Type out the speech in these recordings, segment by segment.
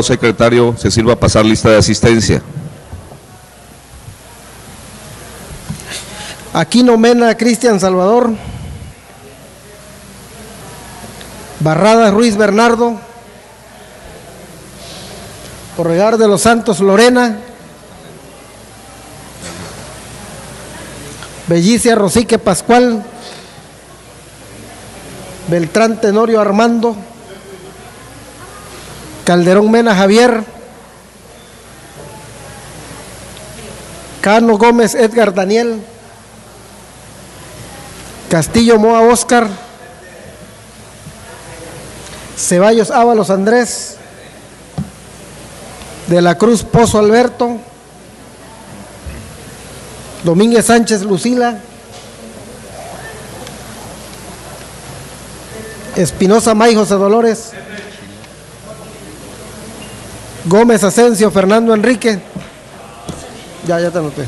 diputado secretario se sirva a pasar lista de asistencia. Aquino Mena Cristian Salvador. Barrada Ruiz Bernardo. Corregar de los Santos Lorena. Bellicia Rosique Pascual. Beltrán Tenorio Armando. Calderón Mena Javier. Cano Gómez Edgar Daniel. Castillo Moa Óscar. Ceballos Ábalos Andrés. De la Cruz Pozo Alberto. Domínguez Sánchez Lucila. Espinosa May José Dolores. Gómez Asensio Fernando Enrique. Ya te anoté.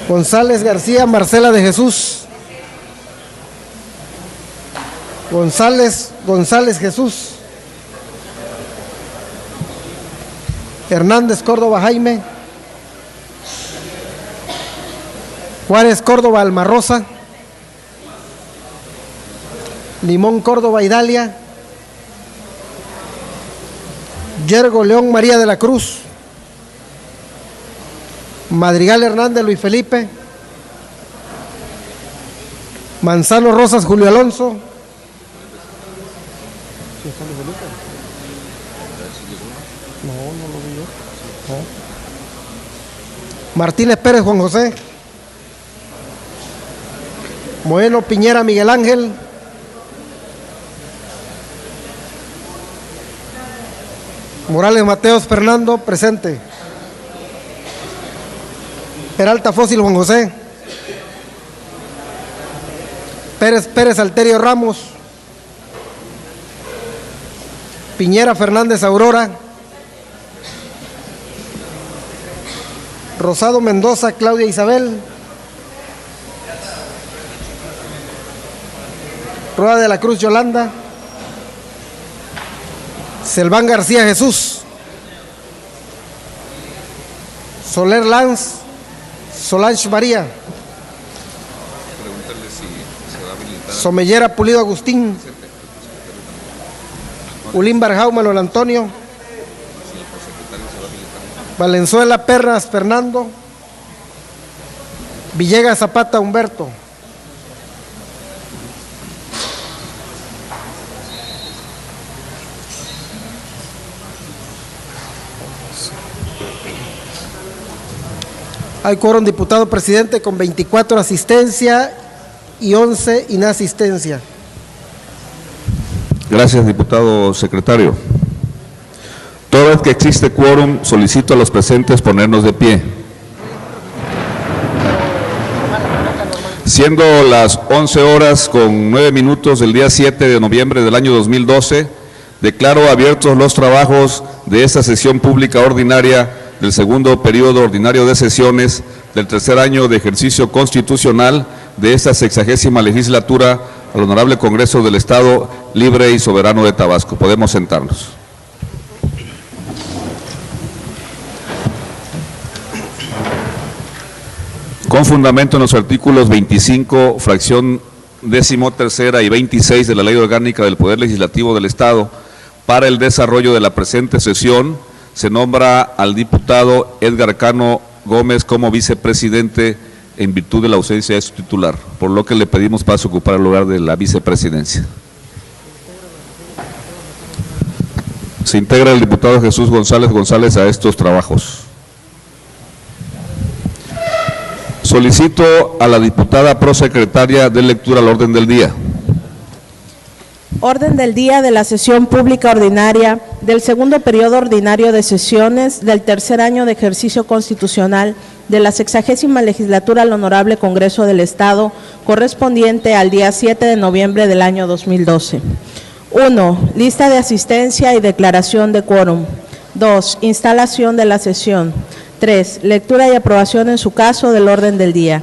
González García Marcela de Jesús. González Jesús. Hernández Córdoba Jaime. Juárez Córdoba Almarrosa. Limón Córdoba Idalia. Yergo León María de la Cruz. Madrigal Hernández Luis Felipe. Manzano Rosas Julio Alonso. Martínez Pérez Juan José. Moeno Piñera Miguel Ángel. Morales Mateos Fernando, presente. Peralta Fósil Juan José. Pérez Alterio Ramos. Piñera Fernández Aurora. Rosado Mendoza Claudia Isabel. Rueda de la Cruz Yolanda. Selván García Jesús. Soler Lanz. Solange María. Somellera Pulido Agustín. Ulín Barjau Manuel Antonio. Valenzuela Pernas Fernando. Villegas Zapata Humberto. Hay quórum diputado presidente con 24 asistencia y 11 inasistencia. Gracias, diputado secretario. Toda vez que existe quórum, solicito a los presentes ponernos de pie. Siendo las 11 horas con 9 minutos del día 7 de noviembre del año 2012, declaro abiertos los trabajos de esta sesión pública ordinaria del segundo periodo ordinario de sesiones del tercer año de ejercicio constitucional de esta 60ª legislatura al Honorable Congreso del Estado Libre y Soberano de Tabasco. Podemos sentarnos. Con fundamento en los artículos 25, fracción 13ª y 26 de la Ley Orgánica del Poder Legislativo del Estado, para el desarrollo de la presente sesión, se nombra al diputado Edgar Cano Gómez como vicepresidente en virtud de la ausencia de su titular, por lo que le pedimos pase a ocupar el lugar de la vicepresidencia. Se integra el diputado Jesús González a estos trabajos. Solicito a la diputada prosecretaria de lectura al orden del día. Orden del día de la sesión pública ordinaria del segundo periodo ordinario de sesiones del tercer año de ejercicio constitucional de la 60ª legislatura al Honorable Congreso del Estado, correspondiente al día 7 de noviembre del año 2012. 1. Lista de asistencia y declaración de quórum. 2. Instalación de la sesión. 3. Lectura y aprobación en su caso del orden del día.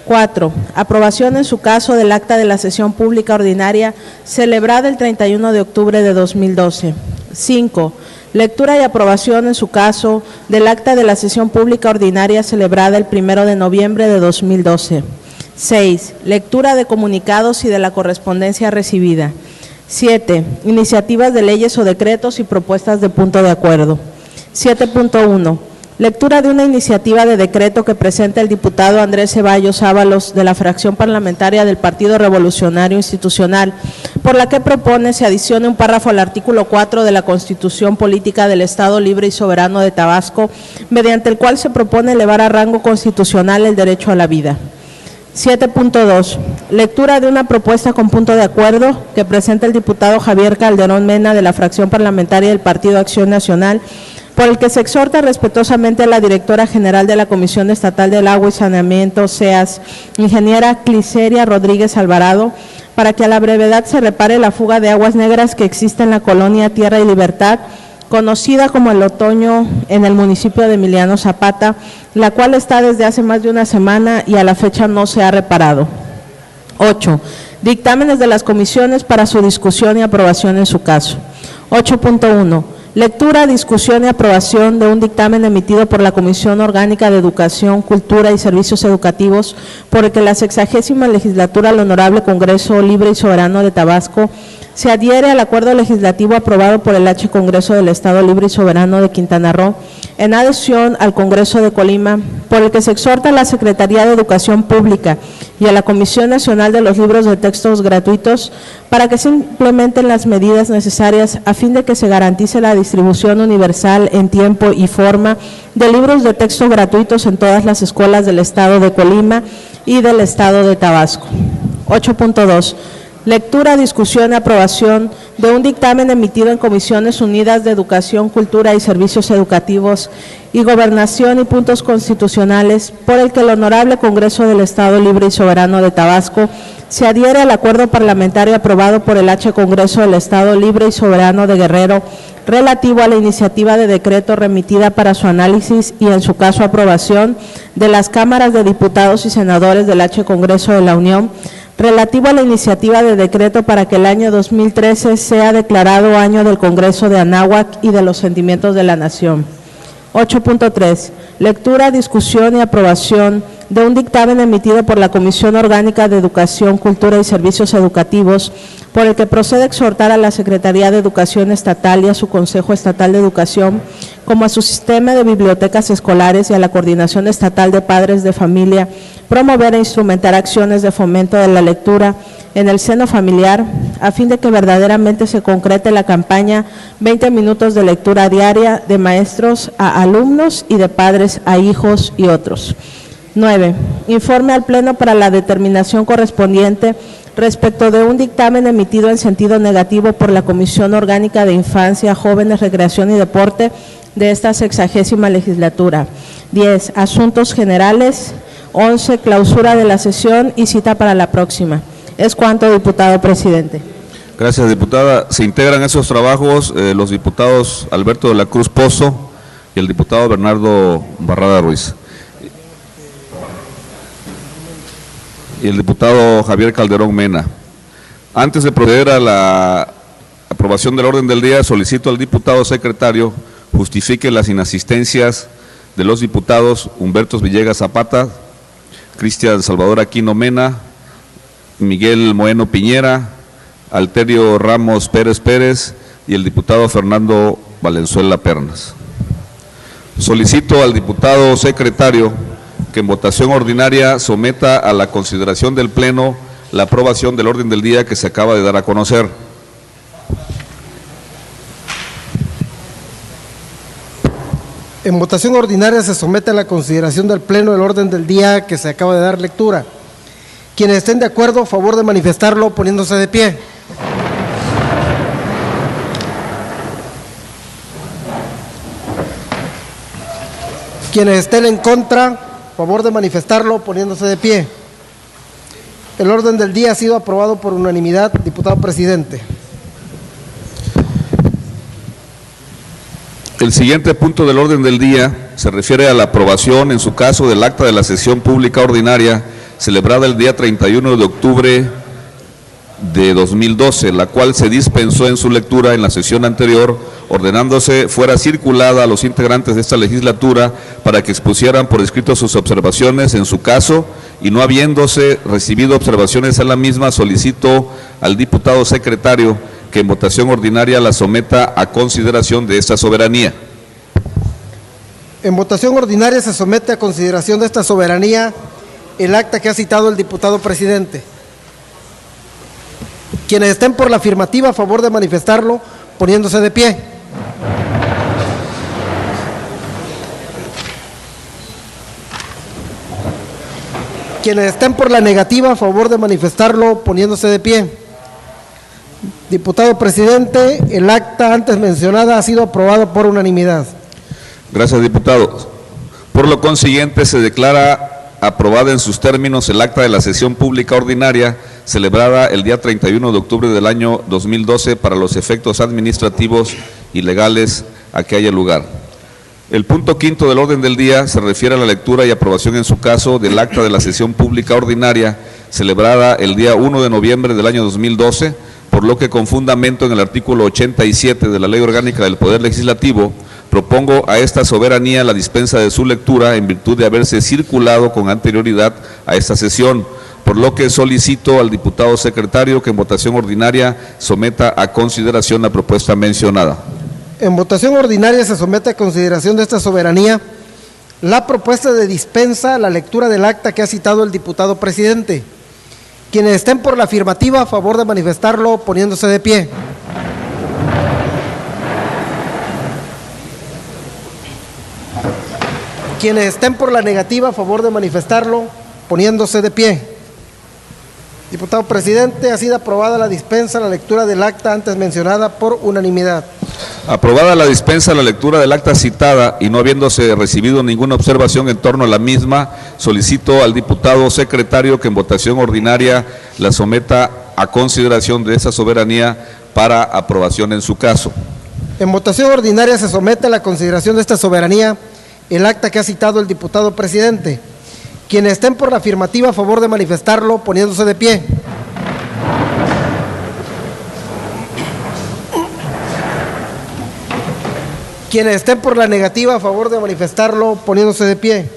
4. Aprobación en su caso del acta de la sesión pública ordinaria celebrada el 31 de octubre de 2012. 5. Lectura y aprobación, en su caso, del acta de la sesión pública ordinaria celebrada el 1 de noviembre de 2012. 6. Lectura de comunicados y de la correspondencia recibida. 7. Iniciativas de leyes o decretos y propuestas de punto de acuerdo. 7.1. Lectura de una iniciativa de decreto que presenta el diputado Andrés Ceballos Ábalos de la fracción parlamentaria del Partido Revolucionario Institucional, por la que propone se adicione un párrafo al artículo 4 de la Constitución Política del Estado Libre y Soberano de Tabasco, mediante el cual se propone elevar a rango constitucional el derecho a la vida. 7.2. Lectura de una propuesta con punto de acuerdo que presenta el diputado Javier Calderón Mena de la fracción parlamentaria del Partido Acción Nacional, por el que se exhorta respetuosamente a la directora general de la Comisión Estatal del Agua y Saneamiento, CEAS, ingeniera Cliceria Rodríguez Alvarado, para que a la brevedad se repare la fuga de aguas negras que existe en la colonia Tierra y Libertad, conocida como El Otoño, en el municipio de Emiliano Zapata, la cual está desde hace más de una semana y a la fecha no se ha reparado. 8. Dictámenes de las comisiones para su discusión y aprobación en su caso. 8.1. Lectura, discusión y aprobación de un dictamen emitido por la Comisión Orgánica de Educación, Cultura y Servicios Educativos, por el que la 60ª legislatura del Honorable Congreso Libre y Soberano de Tabasco se adhiere al acuerdo legislativo aprobado por el H. Congreso del Estado Libre y Soberano de Quintana Roo, en adhesión al Congreso de Colima, por el que se exhorta a la Secretaría de Educación Pública y a la Comisión Nacional de los Libros de Textos Gratuitos para que se implementen las medidas necesarias a fin de que se garantice la distribución universal en tiempo y forma de libros de texto gratuitos en todas las escuelas del Estado de Colima y del Estado de Tabasco. 8.2. Lectura, discusión y aprobación de un dictamen emitido en Comisiones Unidas de Educación, Cultura y Servicios Educativos y Gobernación y Puntos Constitucionales, por el que el Honorable Congreso del Estado Libre y Soberano de Tabasco se adhiere al acuerdo parlamentario aprobado por el H. Congreso del Estado Libre y Soberano de Guerrero relativo a la iniciativa de decreto remitida para su análisis y en su caso aprobación de las cámaras de diputados y senadores del H. Congreso de la Unión, relativo a la iniciativa de decreto para que el año 2013 sea declarado año del Congreso de Anáhuac y de los sentimientos de la nación. 8.3. Lectura, discusión y aprobación de un dictamen emitido por la Comisión Orgánica de Educación, Cultura y Servicios Educativos, por el que procede a exhortar a la Secretaría de Educación Estatal y a su Consejo Estatal de Educación, como a su sistema de bibliotecas escolares y a la Coordinación Estatal de Padres de Familia, promover e instrumentar acciones de fomento de la lectura en el seno familiar, a fin de que verdaderamente se concrete la campaña 20 minutos de lectura diaria de maestros a alumnos y de padres a hijos y otros. 9. Informe al Pleno para la determinación correspondiente respecto de un dictamen emitido en sentido negativo por la Comisión Orgánica de Infancia, Jóvenes, Recreación y Deporte de esta 60ª legislatura. 10. Asuntos generales. 11. Clausura de la sesión y cita para la próxima. Es cuanto, diputado presidente. Gracias, diputada. Se integran esos trabajos los diputados Alberto de la Cruz Pozo y el diputado Bernardo Barrada Ruiz. Y el diputado Javier Calderón Mena. Antes de proceder a la aprobación del orden del día, solicito al diputado secretario justifique las inasistencias de los diputados Humberto Villegas Zapata, Cristian Salvador Aquino Mena, Miguel Moeno Piñera, Alterio Ramos Pérez Pérez y el diputado Fernando Valenzuela Pernas. Solicito al diputado secretario que en votación ordinaria someta a la consideración del Pleno la aprobación del orden del día que se acaba de dar a conocer. En votación ordinaria se somete a la consideración del Pleno el orden del día que se acaba de dar lectura. Quienes estén de acuerdo, a favor de manifestarlo poniéndose de pie. Quienes estén en contra, a favor de manifestarlo poniéndose de pie. El orden del día ha sido aprobado por unanimidad, diputado presidente. El siguiente punto del orden del día se refiere a la aprobación, en su caso, del acta de la sesión pública ordinaria celebrada el día 31 de octubre de 2012, la cual se dispensó en su lectura en la sesión anterior, ordenándose fuera circulada a los integrantes de esta legislatura para que expusieran por escrito sus observaciones en su caso, y no habiéndose recibido observaciones a la misma, solicito al diputado secretario que en votación ordinaria la someta a consideración de esta soberanía. En votación ordinaria se somete a consideración de esta soberanía el acta que ha citado el diputado presidente. Quienes estén por la afirmativa, a favor de manifestarlo poniéndose de pie. Quienes estén por la negativa, a favor de manifestarlo poniéndose de pie. Diputado presidente, el acta antes mencionada ha sido aprobado por unanimidad. Gracias, diputado. Por lo consiguiente, se declara aprobada en sus términos el acta de la sesión pública ordinaria celebrada el día 31 de octubre del año 2012 para los efectos administrativos y legales a que haya lugar. El punto quinto del orden del día se refiere a la lectura y aprobación en su caso del acta de la sesión pública ordinaria celebrada el día 1 de noviembre del año 2012, por lo que con fundamento en el artículo 87 de la Ley Orgánica del Poder Legislativo, propongo a esta soberanía la dispensa de su lectura en virtud de haberse circulado con anterioridad a esta sesión, por lo que solicito al diputado secretario que en votación ordinaria someta a consideración la propuesta mencionada. En votación ordinaria se somete a consideración de esta soberanía la propuesta de dispensa a la lectura del acta que ha citado el diputado presidente. Quienes estén por la afirmativa, a favor de manifestarlo poniéndose de pie. Quienes estén por la negativa, a favor de manifestarlo poniéndose de pie. Diputado presidente, ha sido aprobada la dispensa a la lectura del acta antes mencionada por unanimidad. Aprobada la dispensa a la lectura del acta citada y no habiéndose recibido ninguna observación en torno a la misma, solicito al diputado secretario que en votación ordinaria la someta a consideración de esa soberanía para aprobación en su caso. En votación ordinaria se somete a la consideración de esta soberanía el acta que ha citado el diputado presidente. Quienes estén por la afirmativa, a favor de manifestarlo poniéndose de pie. Quienes estén por la negativa, a favor de manifestarlo poniéndose de pie.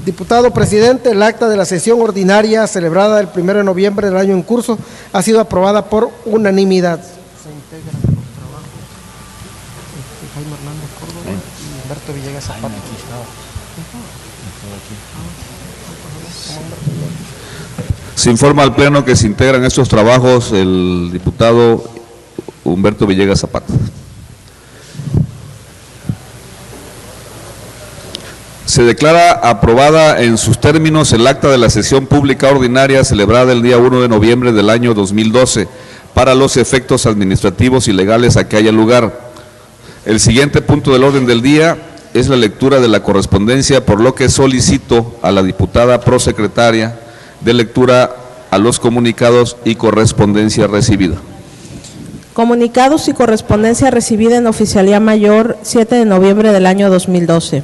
Diputado presidente, el acta de la sesión ordinaria celebrada el 1 de noviembre del año en curso ha sido aprobada por unanimidad. Se integran los trabajos Jaime Hernández Córdoba y Humberto Villegas Zapata. Se informa al Pleno que se integran estos trabajos el diputado Humberto Villegas Zapata. Se declara aprobada en sus términos el acta de la sesión pública ordinaria celebrada el día 1 de noviembre del año 2012 para los efectos administrativos y legales a que haya lugar. El siguiente punto del orden del día es la lectura de la correspondencia, por lo que solicito a la diputada prosecretaria de lectura a los comunicados y correspondencia recibida. Comunicados y correspondencia recibida en Oficialía Mayor, 7 de noviembre del año 2012.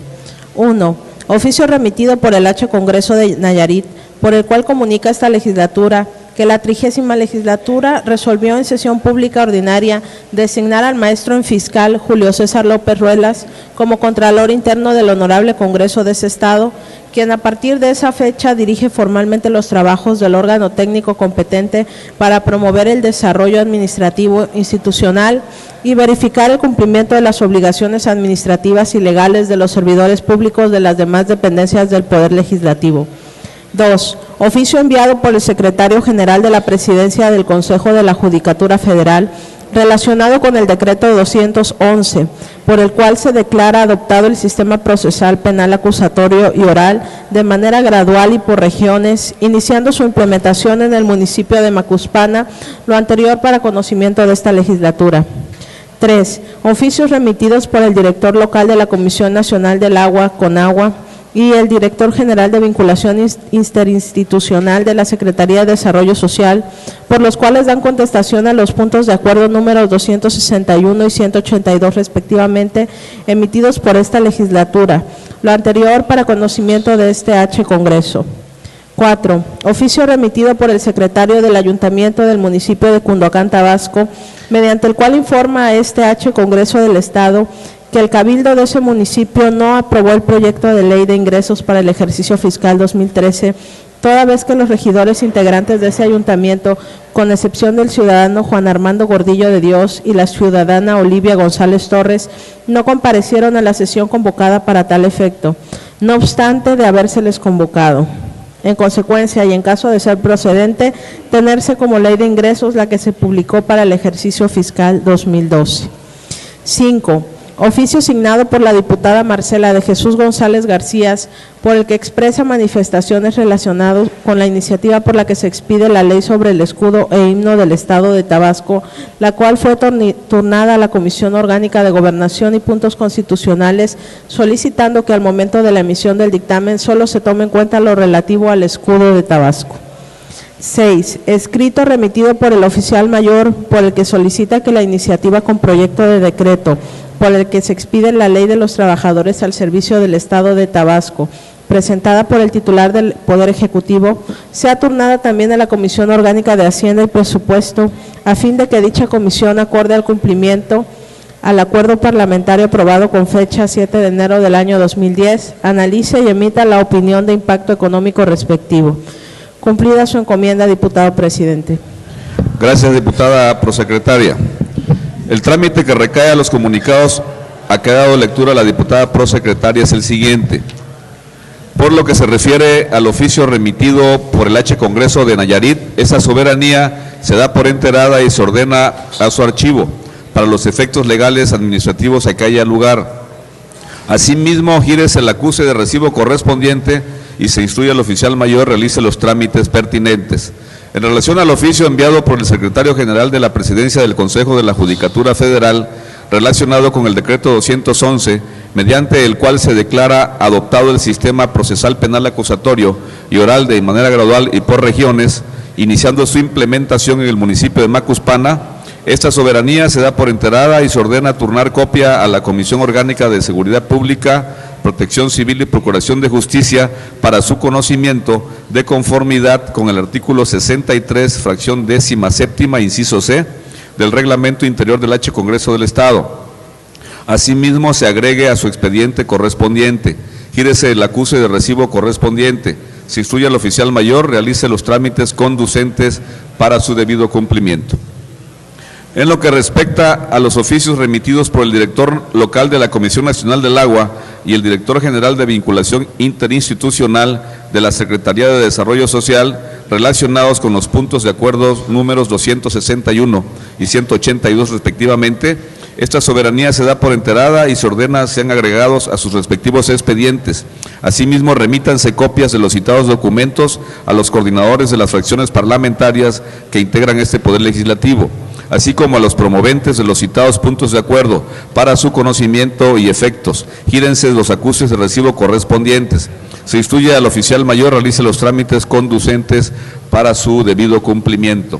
1. Oficio remitido por el H. Congreso de Nayarit, por el cual comunica esta legislatura que la 30ª legislatura resolvió en sesión pública ordinaria designar al maestro en fiscal Julio César López Ruelas como Contralor Interno del Honorable Congreso de ese Estado, quien a partir de esa fecha dirige formalmente los trabajos del órgano técnico competente para promover el desarrollo administrativo institucional y verificar el cumplimiento de las obligaciones administrativas y legales de los servidores públicos de las demás dependencias del Poder Legislativo. 2. Oficio enviado por el Secretario General de la Presidencia del Consejo de la Judicatura Federal relacionado con el decreto 211, por el cual se declara adoptado el sistema procesal penal acusatorio y oral de manera gradual y por regiones, iniciando su implementación en el municipio de Macuspana, lo anterior para conocimiento de esta legislatura. 3. Oficios remitidos por el director local de la Comisión Nacional del Agua, CONAGUA, y el director general de vinculación interinstitucional de la Secretaría de Desarrollo Social, por los cuales dan contestación a los puntos de acuerdo números 261 y 182 respectivamente, emitidos por esta legislatura, lo anterior para conocimiento de este H. Congreso. 4. Oficio remitido por el secretario del Ayuntamiento del municipio de Cunduacán, Tabasco, mediante el cual informa a este Congreso del Estado que el Cabildo de ese municipio no aprobó el proyecto de ley de ingresos para el ejercicio fiscal 2013, toda vez que los regidores integrantes de ese ayuntamiento, con excepción del ciudadano Juan Armando Gordillo de Dios y la ciudadana Olivia González Torres, no comparecieron a la sesión convocada para tal efecto, no obstante de habérseles convocado. En consecuencia, y en caso de ser procedente, tenerse como ley de ingresos la que se publicó para el ejercicio fiscal 2012. 5. Oficio signado por la diputada Marcela de Jesús González García, por el que expresa manifestaciones relacionadas con la iniciativa por la que se expide la ley sobre el escudo e himno del Estado de Tabasco, la cual fue turnada a la Comisión Orgánica de Gobernación y Puntos Constitucionales, solicitando que al momento de la emisión del dictamen solo se tome en cuenta lo relativo al escudo de Tabasco. 6. Escrito remitido por el oficial mayor, por el que solicita que la iniciativa con proyecto de decreto por el que se expide la Ley de los Trabajadores al Servicio del Estado de Tabasco, presentada por el titular del Poder Ejecutivo, sea turnada también a la Comisión Orgánica de Hacienda y Presupuesto, a fin de que dicha comisión, acorde al cumplimiento al acuerdo parlamentario aprobado con fecha 7 de enero del año 2010, analice y emita la opinión de impacto económico respectivo. Cumplida su encomienda, diputado presidente. Gracias, diputada prosecretaria. El trámite que recae a los comunicados a que ha dado lectura la diputada prosecretaria es el siguiente. Por lo que se refiere al oficio remitido por el Congreso de Nayarit, esa soberanía se da por enterada y se ordena a su archivo para los efectos legales administrativos a que haya lugar. Asimismo, gírese el acuse de recibo correspondiente y se instruye al oficial mayor realice los trámites pertinentes. En relación al oficio enviado por el secretario general de la Presidencia del Consejo de la Judicatura Federal, relacionado con el decreto 211, mediante el cual se declara adoptado el sistema procesal penal acusatorio y oral de manera gradual y por regiones, iniciando su implementación en el municipio de Macuspana, esta soberanía se da por enterada y se ordena turnar copia a la Comisión Orgánica de Seguridad Pública, Protección Civil y Procuración de Justicia para su conocimiento de conformidad con el artículo 63, fracción 17ª, inciso C, del Reglamento Interior del Congreso del Estado. Asimismo, se agregue a su expediente correspondiente, gírese el acuse de recibo correspondiente, se instruye al oficial mayor, realice los trámites conducentes para su debido cumplimiento. En lo que respecta a los oficios remitidos por el director local de la Comisión Nacional del Agua y el director general de Vinculación Interinstitucional de la Secretaría de Desarrollo Social, relacionados con los puntos de acuerdo números 261 y 182 respectivamente, esta soberanía se da por enterada y se ordena sean agregados a sus respectivos expedientes. Asimismo, remítanse copias de los citados documentos a los coordinadores de las fracciones parlamentarias que integran este Poder Legislativo, así como a los promoventes de los citados puntos de acuerdo para su conocimiento y efectos. Gírense los acuses de recibo correspondientes. Se instruye al oficial mayor, realice los trámites conducentes para su debido cumplimiento.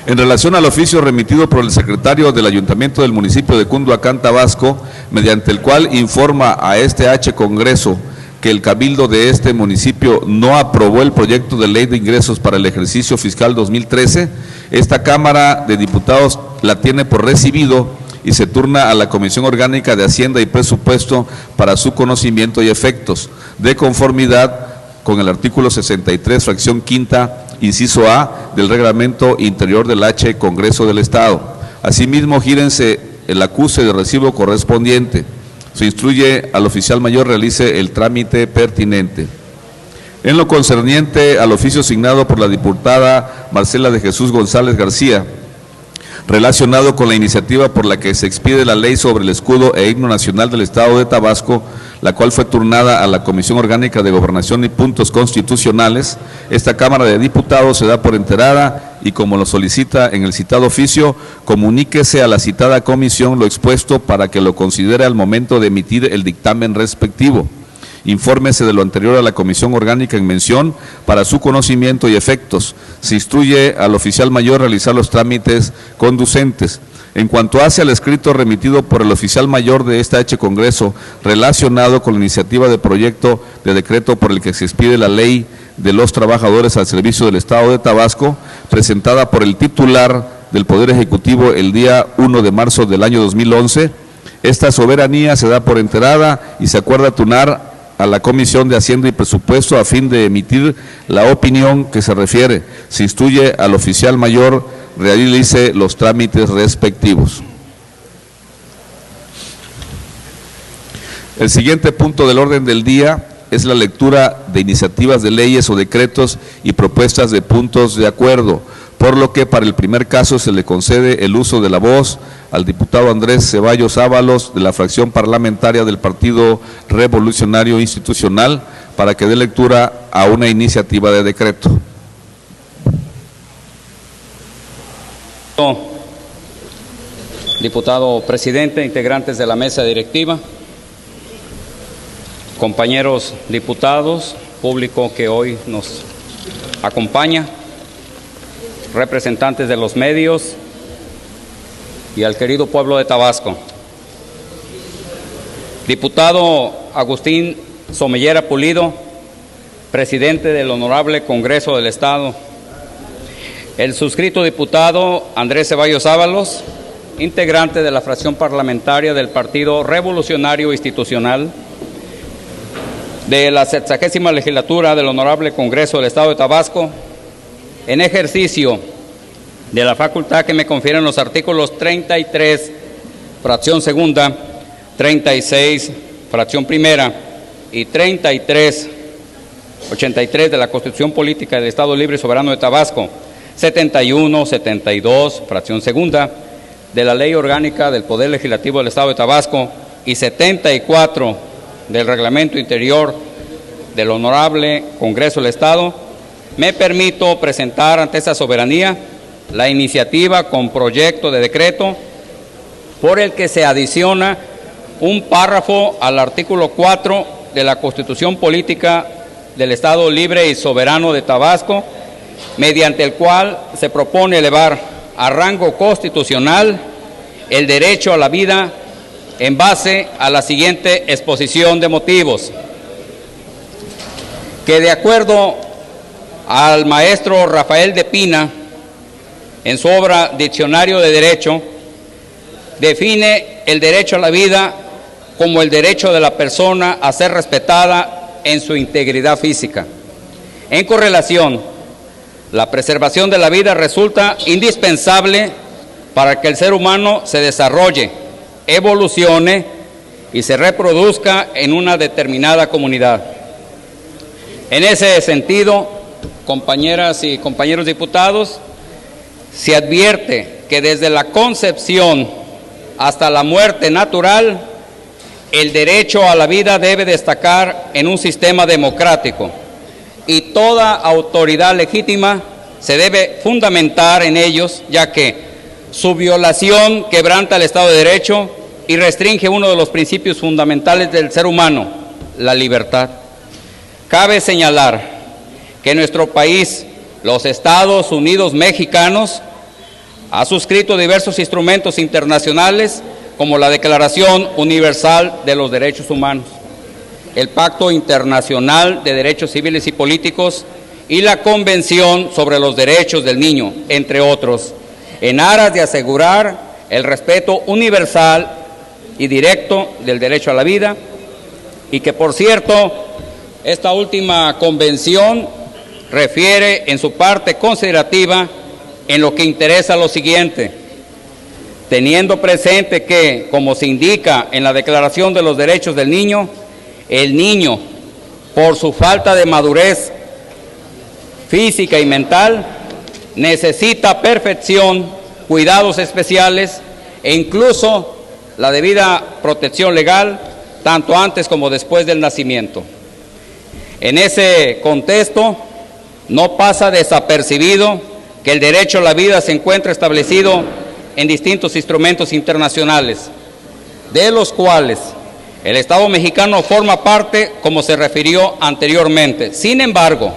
En relación al oficio remitido por el secretario del Ayuntamiento del municipio de Cunduacán, Tabasco, mediante el cual informa a este Congreso que el Cabildo de este municipio no aprobó el proyecto de ley de ingresos para el ejercicio fiscal 2013, esta Cámara de Diputados la tiene por recibido y se turna a la Comisión Orgánica de Hacienda y Presupuesto para su conocimiento y efectos, de conformidad con el artículo 63, fracción 5ª, inciso A, del Reglamento Interior del Congreso del Estado. Asimismo, gírense el acuse de recibo correspondiente. Se instruye al oficial mayor realice el trámite pertinente. En lo concerniente al oficio asignado por la diputada Marcela de Jesús González García, relacionado con la iniciativa por la que se expide la ley sobre el escudo e himno nacional del Estado de Tabasco, la cual fue turnada a la Comisión Orgánica de Gobernación y Puntos Constitucionales, esta Cámara de Diputados se da por enterada y, como lo solicita en el citado oficio, comuníquese a la citada comisión lo expuesto para que lo considere al momento de emitir el dictamen respectivo. Infórmese de lo anterior a la Comisión Orgánica en mención para su conocimiento y efectos. Se instruye al oficial mayor realizar los trámites conducentes. En cuanto hace al escrito remitido por el oficial mayor de este Congreso relacionado con la iniciativa de proyecto de decreto por el que se expide la ley de los Trabajadores al Servicio del Estado de Tabasco, presentada por el titular del Poder Ejecutivo el día 1 de marzo del año 2011. Esta soberanía se da por enterada y se acuerda turnar a la Comisión de Hacienda y Presupuesto a fin de emitir la opinión que se refiere. Se instruye al oficial mayor realice los trámites respectivos. El siguiente punto del orden del día es la lectura de iniciativas de leyes o decretos y propuestas de puntos de acuerdo, por lo que para el primer caso se le concede el uso de la voz al diputado Andrés Ceballos Ábalos de la fracción parlamentaria del Partido Revolucionario Institucional para que dé lectura a una iniciativa de decreto. Diputado presidente, integrantes de la mesa directiva, compañeros diputados, público que hoy nos acompaña, representantes de los medios y al querido pueblo de Tabasco. Diputado Agustín Somellera Pulido, presidente del Honorable Congreso del Estado. El suscrito diputado Andrés Ceballos Ábalos, integrante de la fracción parlamentaria del Partido Revolucionario Institucional de la 60ª legislatura del Honorable Congreso del Estado de Tabasco, en ejercicio de la facultad que me confieren los artículos 33, fracción segunda, 36, fracción primera y 83, 83 de la Constitución Política del Estado Libre y Soberano de Tabasco, 71, 72, fracción segunda, de la Ley Orgánica del Poder Legislativo del Estado de Tabasco y 74 del Reglamento Interior del Honorable Congreso del Estado, me permito presentar ante esta soberanía la iniciativa con proyecto de decreto por el que se adiciona un párrafo al artículo 4 de la Constitución Política del Estado Libre y Soberano de Tabasco, mediante el cual se propone elevar a rango constitucional el derecho a la vida en base a la siguiente exposición de motivos. Que de acuerdo al maestro Rafael de Pina, en su obra Diccionario de Derecho, define el derecho a la vida como el derecho de la persona a ser respetada en su integridad física. En correlación, la preservación de la vida resulta indispensable para que el ser humano se desarrolle, evolucione y se reproduzca en una determinada comunidad. En ese sentido, compañeras y compañeros diputados, se advierte que desde la concepción hasta la muerte natural, el derecho a la vida debe destacar en un sistema democrático y toda autoridad legítima se debe fundamentar en ellos, ya que su violación quebranta el Estado de Derecho y restringe uno de los principios fundamentales del ser humano, la libertad. Cabe señalar que en nuestro país, los Estados Unidos mexicanos, ha suscrito diversos instrumentos internacionales como la Declaración Universal de los Derechos Humanos, el Pacto Internacional de Derechos Civiles y Políticos y la Convención sobre los Derechos del Niño, entre otros, en aras de asegurar el respeto universal y directo del derecho a la vida, y que, por cierto, esta última convención refiere en su parte considerativa en lo que interesa lo siguiente, teniendo presente que, como se indica en la Declaración de los Derechos del Niño, el niño, por su falta de madurez física y mental, necesita perfección, cuidados especiales e incluso la debida protección legal, tanto antes como después del nacimiento. En ese contexto, no pasa desapercibido que el derecho a la vida se encuentra establecido en distintos instrumentos internacionales, de los cuales el Estado mexicano forma parte, como se refirió anteriormente. Sin embargo,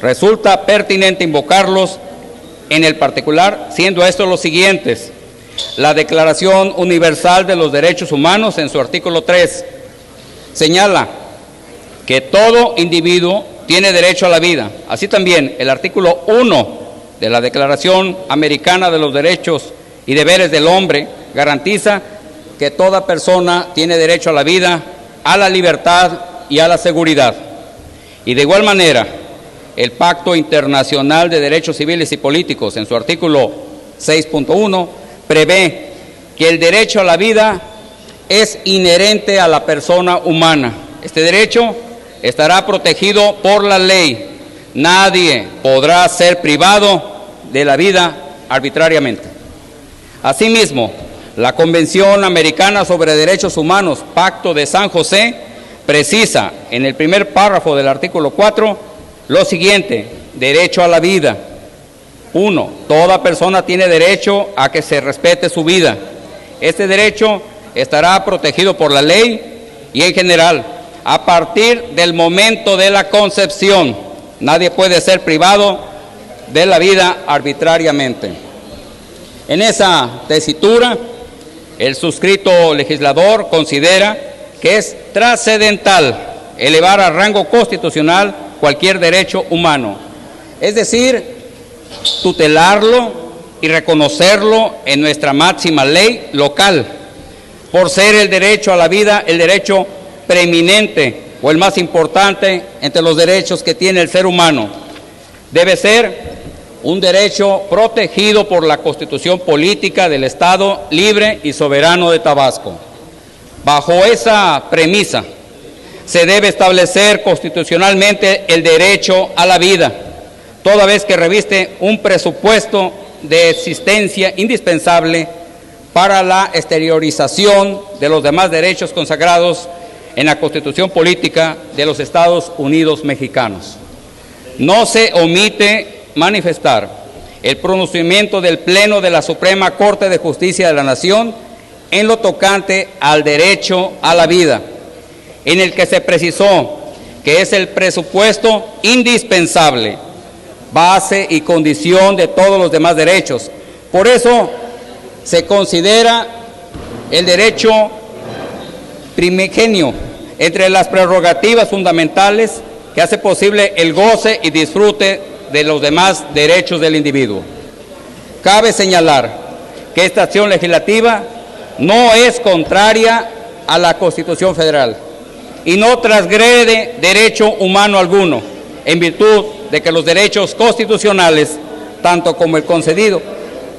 resulta pertinente invocarlos en el particular, siendo estos los siguientes: la Declaración Universal de los Derechos Humanos, en su artículo 3, señala que todo individuo tiene derecho a la vida. Así también el artículo 1 de la Declaración Americana de los Derechos y Deberes del Hombre garantiza que toda persona tiene derecho a la vida, a la libertad y a la seguridad. Y de igual manera, el Pacto Internacional de Derechos Civiles y Políticos, en su artículo 6.1, prevé que el derecho a la vida es inherente a la persona humana. Este derecho estará protegido por la ley. Nadie podrá ser privado de la vida arbitrariamente. Asimismo, la Convención Americana sobre Derechos Humanos, Pacto de San José, precisa en el primer párrafo del artículo 4 lo siguiente: derecho a la vida. 1. Toda persona tiene derecho a que se respete su vida. Este derecho estará protegido por la ley y en general, a partir del momento de la concepción. Nadie puede ser privado de la vida arbitrariamente. En esa tesitura, el suscrito legislador considera que es trascendental elevar a rango constitucional cualquier derecho humano, es decir, tutelarlo y reconocerlo en nuestra máxima ley local, por ser el derecho a la vida el derecho preeminente o el más importante entre los derechos que tiene el ser humano. Debe ser un derecho protegido por la Constitución Política del Estado Libre y Soberano de Tabasco. Bajo esa premisa, se debe establecer constitucionalmente el derecho a la vida, toda vez que reviste un presupuesto de existencia indispensable para la exteriorización de los demás derechos consagrados en la Constitución Política de los Estados Unidos Mexicanos. No se omite manifestar el pronunciamiento del Pleno de la Suprema Corte de Justicia de la Nación en lo tocante al derecho a la vida, en el que se precisó que es el presupuesto indispensable, base y condición de todos los demás derechos. Por eso se considera el derecho primigenio entre las prerrogativas fundamentales que hace posible el goce y disfrute de los demás derechos del individuo. Cabe señalar que esta acción legislativa no es contraria a la Constitución Federal y no transgrede derecho humano alguno, en virtud de que los derechos constitucionales, tanto como el concedido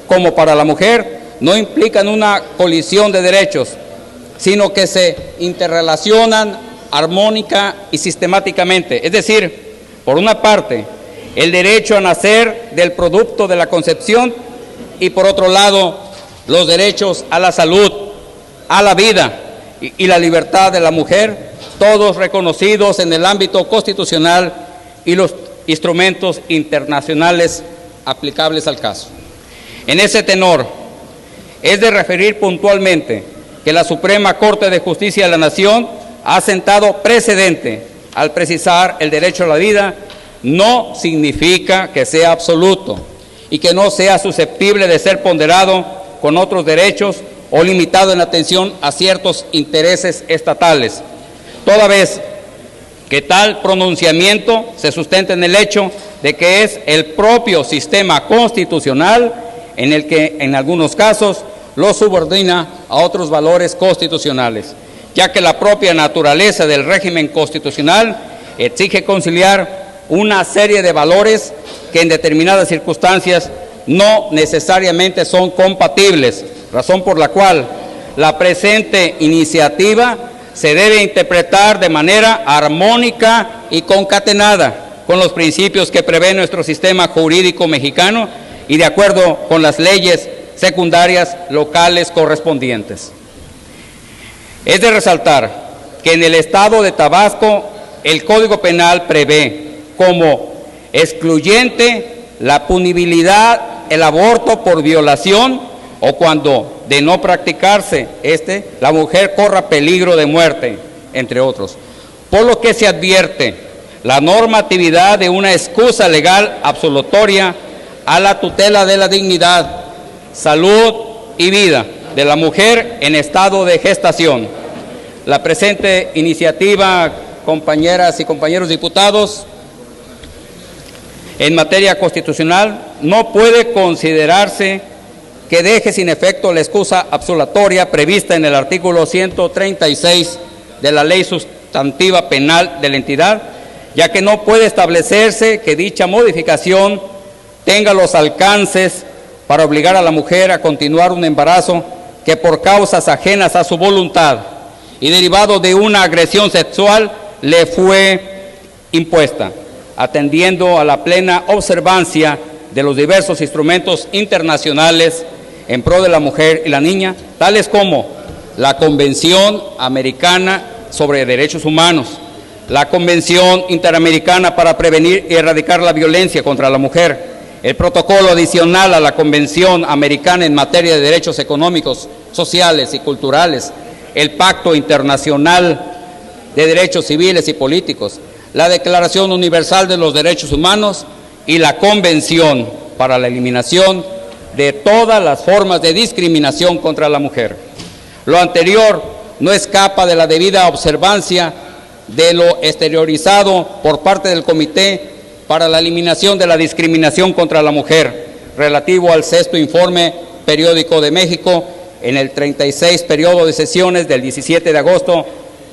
como para la mujer, no implican una colisión de derechos, sino que se interrelacionan armónica y sistemáticamente. Es decir, por una parte, el derecho a nacer del producto de la concepción y por otro lado, los derechos a la salud, a la vida y la libertad de la mujer, todos reconocidos en el ámbito constitucional y los instrumentos internacionales aplicables al caso. En ese tenor, es de referir puntualmente que la Suprema Corte de Justicia de la Nación ha sentado precedente al precisar el derecho a la vida. No significa que sea absoluto y que no sea susceptible de ser ponderado con otros derechos o limitado en atención a ciertos intereses estatales, toda vez que tal pronunciamiento se sustenta en el hecho de que es el propio sistema constitucional en el que en algunos casos lo subordina a otros valores constitucionales, ya que la propia naturaleza del régimen constitucional exige conciliar una serie de valores que en determinadas circunstancias no necesariamente son compatibles, razón por la cual la presente iniciativa se debe interpretar de manera armónica y concatenada con los principios que prevé nuestro sistema jurídico mexicano y de acuerdo con las leyes secundarias locales correspondientes. Es de resaltar que en el estado de Tabasco el Código Penal prevé como excluyente la punibilidad el aborto por violación o cuando de no practicarse la mujer corra peligro de muerte, entre otros. Por lo que se advierte la normatividad de una excusa legal absolutoria a la tutela de la dignidad, salud y vida de la mujer en estado de gestación. La presente iniciativa, compañeras y compañeros diputados, en materia constitucional, no puede considerarse que deje sin efecto la excusa absolutoria prevista en el artículo 136 de la Ley Sustantiva Penal de la entidad, ya que no puede establecerse que dicha modificación tenga los alcances para obligar a la mujer a continuar un embarazo que por causas ajenas a su voluntad y derivado de una agresión sexual le fue impuesta, atendiendo a la plena observancia de los diversos instrumentos internacionales en pro de la mujer y la niña, tales como la Convención Americana sobre Derechos Humanos, la Convención Interamericana para prevenir y erradicar la violencia contra la mujer, el protocolo adicional a la Convención Americana en materia de derechos económicos, sociales y culturales, el Pacto Internacional de Derechos Civiles y Políticos, la Declaración Universal de los Derechos Humanos y la Convención para la eliminación de todas las formas de discriminación contra la mujer. Lo anterior no escapa de la debida observancia de lo exteriorizado por parte del Comité para la Eliminación de la Discriminación contra la Mujer, relativo al 6º Informe Periódico de México en el 36 periodo de sesiones del 17 de agosto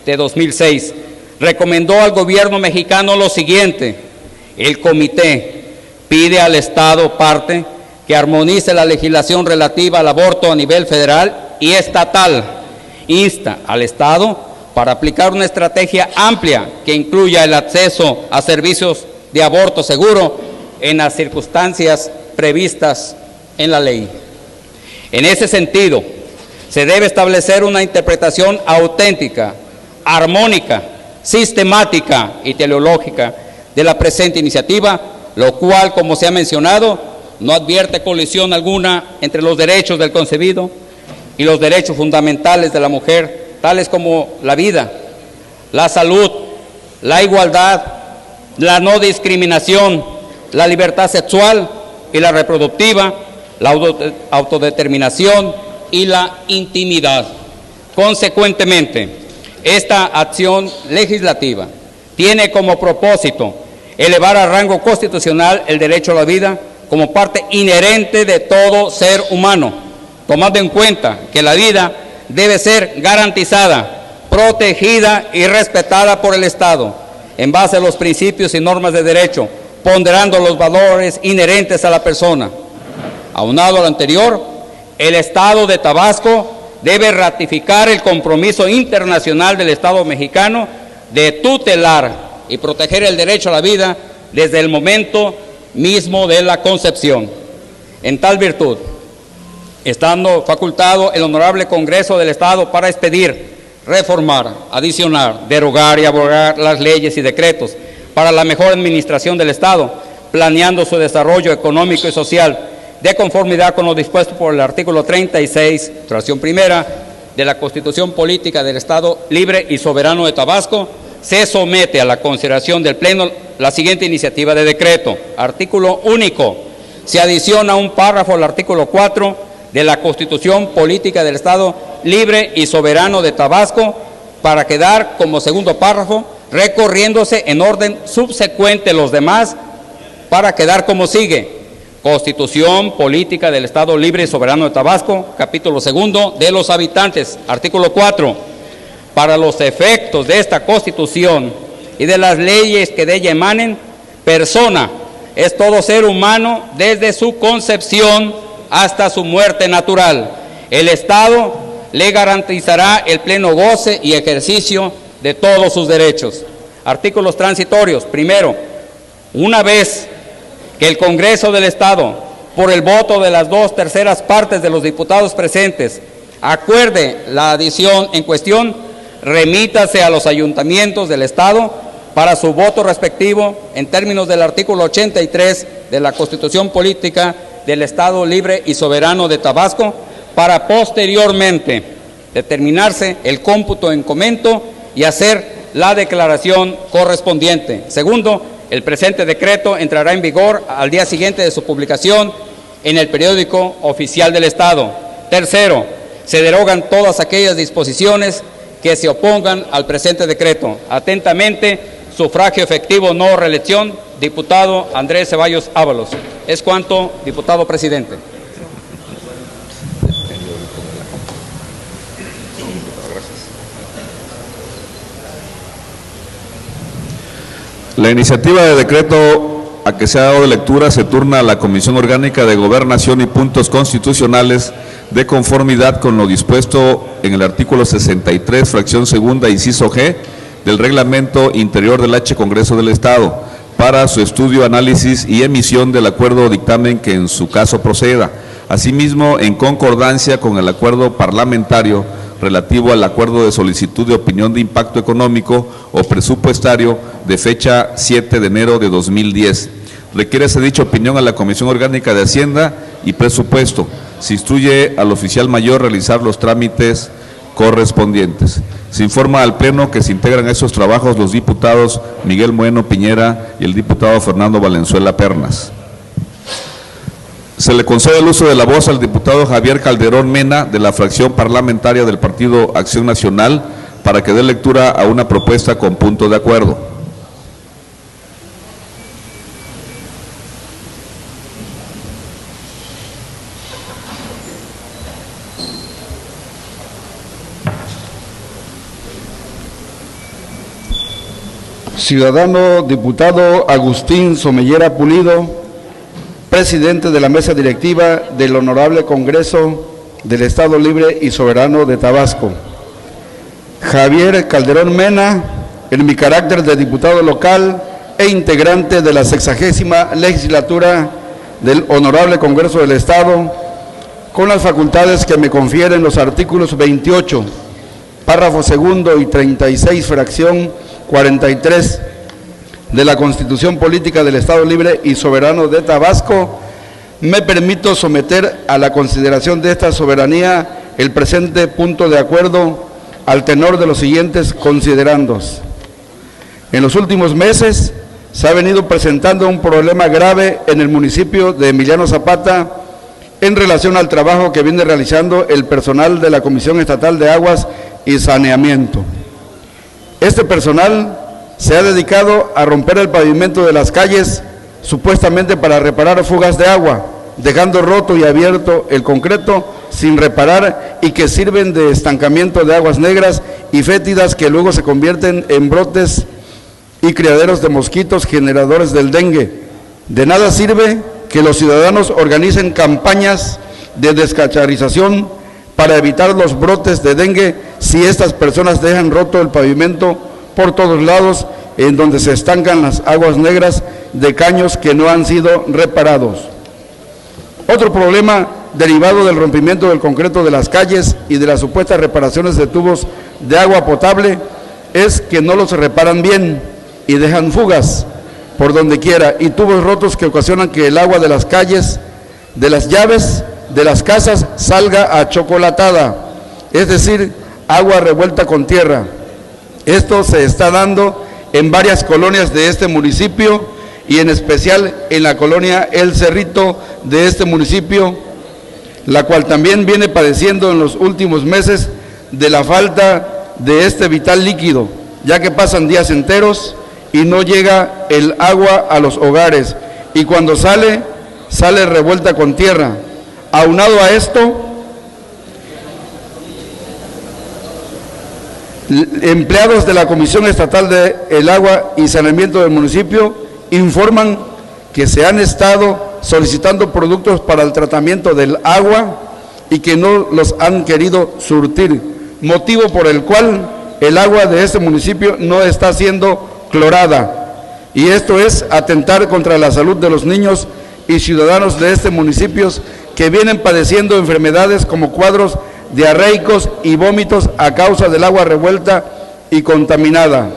de 2006. Recomendó al gobierno mexicano lo siguiente: el comité pide al Estado parte que armonice la legislación relativa al aborto a nivel federal y estatal. Insta al Estado para aplicar una estrategia amplia que incluya el acceso a servicios de aborto seguro en las circunstancias previstas en la ley. En ese sentido, se debe establecer una interpretación auténtica, armónica, sistemática y teleológica de la presente iniciativa, lo cual, como se ha mencionado, no advierte colisión alguna entre los derechos del concebido y los derechos fundamentales de la mujer, tales como la vida, la salud, la igualdad, la no discriminación, la libertad sexual y la reproductiva, la autodeterminación y la intimidad. Consecuentemente, esta acción legislativa tiene como propósito elevar a rango constitucional el derecho a la vida como parte inherente de todo ser humano, tomando en cuenta que la vida debe ser garantizada, protegida y respetada por el Estado, en base a los principios y normas de derecho, ponderando los valores inherentes a la persona. Aunado a lo anterior, el Estado de Tabasco debe ratificar el compromiso internacional del Estado mexicano de tutelar y proteger el derecho a la vida desde el momento mismo de la concepción. En tal virtud, estando facultado el Honorable Congreso del Estado para expedir, reformar, adicionar, derogar y abrogar las leyes y decretos para la mejor administración del Estado, planeando su desarrollo económico y social de conformidad con lo dispuesto por el artículo 36, fracción primera, de la Constitución Política del Estado Libre y Soberano de Tabasco, se somete a la consideración del Pleno la siguiente iniciativa de decreto. Artículo único. Se adiciona un párrafo al artículo 4 de la Constitución Política del Estado Libre y Soberano de Tabasco para quedar como segundo párrafo, recorriéndose en orden subsecuente los demás para quedar como sigue. Constitución Política del Estado Libre y Soberano de Tabasco, capítulo 2 de los habitantes, artículo 4. Para los efectos de esta Constitución y de las leyes que de ella emanen, persona es todo ser humano desde su concepción hasta su muerte natural. El Estado le garantizará el pleno goce y ejercicio de todos sus derechos. Artículos transitorios. Primero, una vez que el Congreso del Estado, por el voto de las 2/3 partes de los diputados presentes, acuerde la adición en cuestión, remítase a los ayuntamientos del Estado para su voto respectivo en términos del artículo 83 de la Constitución Política del Estado Libre y Soberano de Tabasco, para posteriormente determinarse el cómputo en comento y hacer la declaración correspondiente. Segundo, el presente decreto entrará en vigor al día siguiente de su publicación en el periódico oficial del Estado. Tercero, se derogan todas aquellas disposiciones que se opongan al presente decreto. Atentamente, sufragio efectivo, no reelección, diputado Andrés Ceballos Ábalos. Es cuanto, diputado presidente. La iniciativa de decreto a que se ha dado lectura se turna a la Comisión Orgánica de Gobernación y Puntos Constitucionales de conformidad con lo dispuesto en el artículo 63, fracción segunda, inciso G, del Reglamento Interior del H. Congreso del Estado, para su estudio, análisis y emisión del acuerdo o dictamen que en su caso proceda. Asimismo, en concordancia con el acuerdo parlamentario relativo al acuerdo de solicitud de opinión de impacto económico o presupuestario de fecha 7 de enero de 2010. Requiere dicha opinión a la Comisión Orgánica de Hacienda y Presupuesto. Se instruye al oficial mayor realizar los trámites correspondientes. Se informa al Pleno que se integran a esos trabajos los diputados Miguel Bueno Piñera y el diputado Fernando Valenzuela Pernas. Se le concede el uso de la voz al diputado Javier Calderón Mena, de la fracción parlamentaria del Partido Acción Nacional, para que dé lectura a una propuesta con punto de acuerdo. Ciudadano diputado Agustín Somellera Pulido, presidente de la mesa directiva del Honorable Congreso del Estado Libre y Soberano de Tabasco. Javier Calderón Mena, en mi carácter de diputado local e integrante de la 60ª legislatura del Honorable Congreso del Estado, con las facultades que me confieren los artículos 28, párrafo segundo y 36, fracción 43 de la Constitución Política del Estado Libre y Soberano de Tabasco, me permito someter a la consideración de esta soberanía el presente punto de acuerdo al tenor de los siguientes considerandos. En los últimos meses se ha venido presentando un problema grave en el municipio de Emiliano Zapata en relación al trabajo que viene realizando el personal de la Comisión Estatal de Aguas y Saneamiento. Este personal se ha dedicado a romper el pavimento de las calles, supuestamente para reparar fugas de agua, dejando roto y abierto el concreto sin reparar y que sirven de estancamiento de aguas negras y fétidas que luego se convierten en brotes y criaderos de mosquitos generadores del dengue. De nada sirve que los ciudadanos organicen campañas de descacharización para evitar los brotes de dengue si estas personas dejan roto el pavimento por todos lados, en donde se estancan las aguas negras de caños que no han sido reparados. Otro problema derivado del rompimiento del concreto de las calles y de las supuestas reparaciones de tubos de agua potable es que no los reparan bien y dejan fugas por donde quiera y tubos rotos que ocasionan que el agua de las calles, de las llaves, de las casas salga achocolatada, es decir, agua revuelta con tierra. Esto se está dando en varias colonias de este municipio y en especial en la colonia El Cerrito de este municipio, la cual también viene padeciendo en los últimos meses de la falta de este vital líquido, ya que pasan días enteros y no llega el agua a los hogares y cuando sale, sale revuelta con tierra. Aunado a esto, empleados de la Comisión Estatal del Agua y Saneamiento del municipio informan que se han estado solicitando productos para el tratamiento del agua y que no los han querido surtir, motivo por el cual el agua de este municipio no está siendo clorada. Y esto es atentar contra la salud de los niños y ciudadanos de este municipio que vienen padeciendo enfermedades como cuadros diarreicos y vómitos a causa del agua revuelta y contaminada.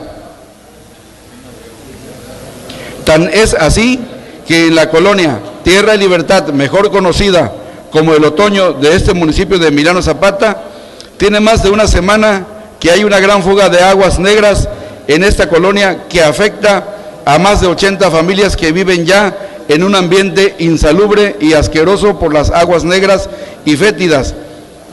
Tan es así que en la colonia Tierra y Libertad, mejor conocida como el Otoño de este municipio de Emiliano Zapata, tiene más de una semana que hay una gran fuga de aguas negras en esta colonia que afecta a más de 80 familias que viven ya en un ambiente insalubre y asqueroso por las aguas negras y fétidas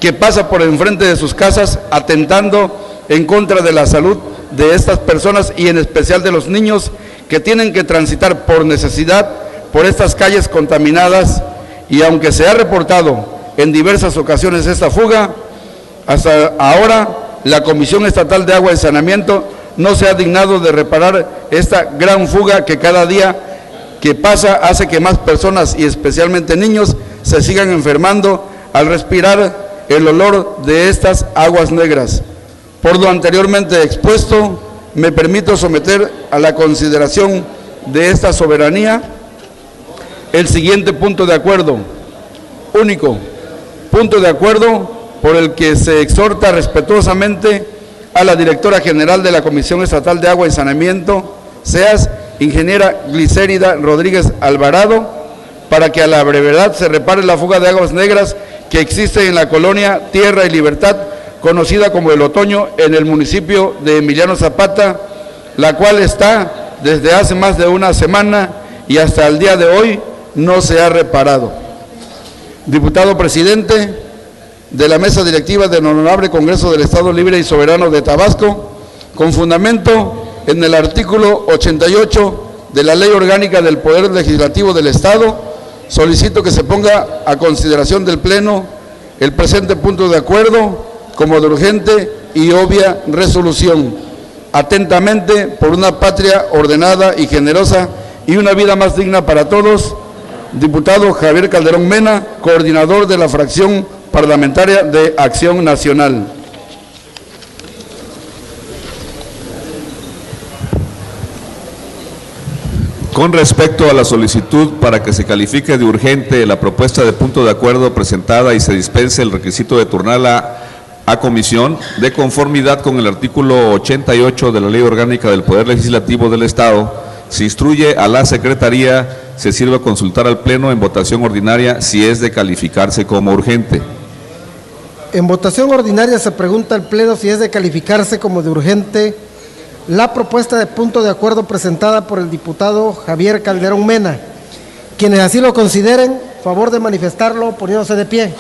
que pasa por enfrente de sus casas, atentando en contra de la salud de estas personas y en especial de los niños que tienen que transitar por necesidad por estas calles contaminadas, y aunque se ha reportado en diversas ocasiones esta fuga, hasta ahora la Comisión Estatal de Agua y Saneamiento no se ha dignado de reparar esta gran fuga que cada día que pasa hace que más personas y especialmente niños se sigan enfermando al respirar el olor de estas aguas negras. Por lo anteriormente expuesto, me permito someter a la consideración de esta soberanía el siguiente punto de acuerdo. Único punto de acuerdo por el que se exhorta respetuosamente a la directora general de la Comisión Estatal de Agua y Saneamiento, SEAS, ingeniera Glicérida Rodríguez Alvarado, para que a la brevedad se repare la fuga de aguas negras que existe en la colonia Tierra y Libertad, conocida como El Otoño, en el municipio de Emiliano Zapata, la cual está desde hace más de una semana y hasta el día de hoy no se ha reparado. Diputado presidente de la mesa directiva del Honorable Congreso del Estado Libre y Soberano de Tabasco, con fundamento en el artículo 88 de la Ley Orgánica del Poder Legislativo del Estado, solicito que se ponga a consideración del Pleno el presente punto de acuerdo como de urgente y obvia resolución. Atentamente, por una patria ordenada y generosa y una vida más digna para todos, diputado Javier Calderón Mena, coordinador de la fracción parlamentaria de Acción Nacional. Con respecto a la solicitud para que se califique de urgente la propuesta de punto de acuerdo presentada y se dispense el requisito de turnarla a comisión, de conformidad con el artículo 88 de la Ley Orgánica del Poder Legislativo del Estado, se instruye a la Secretaría se sirva a consultar al Pleno en votación ordinaria si es de calificarse como urgente. En votación ordinaria se pregunta al Pleno si es de calificarse como de urgente la propuesta de punto de acuerdo presentada por el diputado Javier Calderón Mena. Quienes así lo consideren, favor de manifestarlo poniéndose de pie.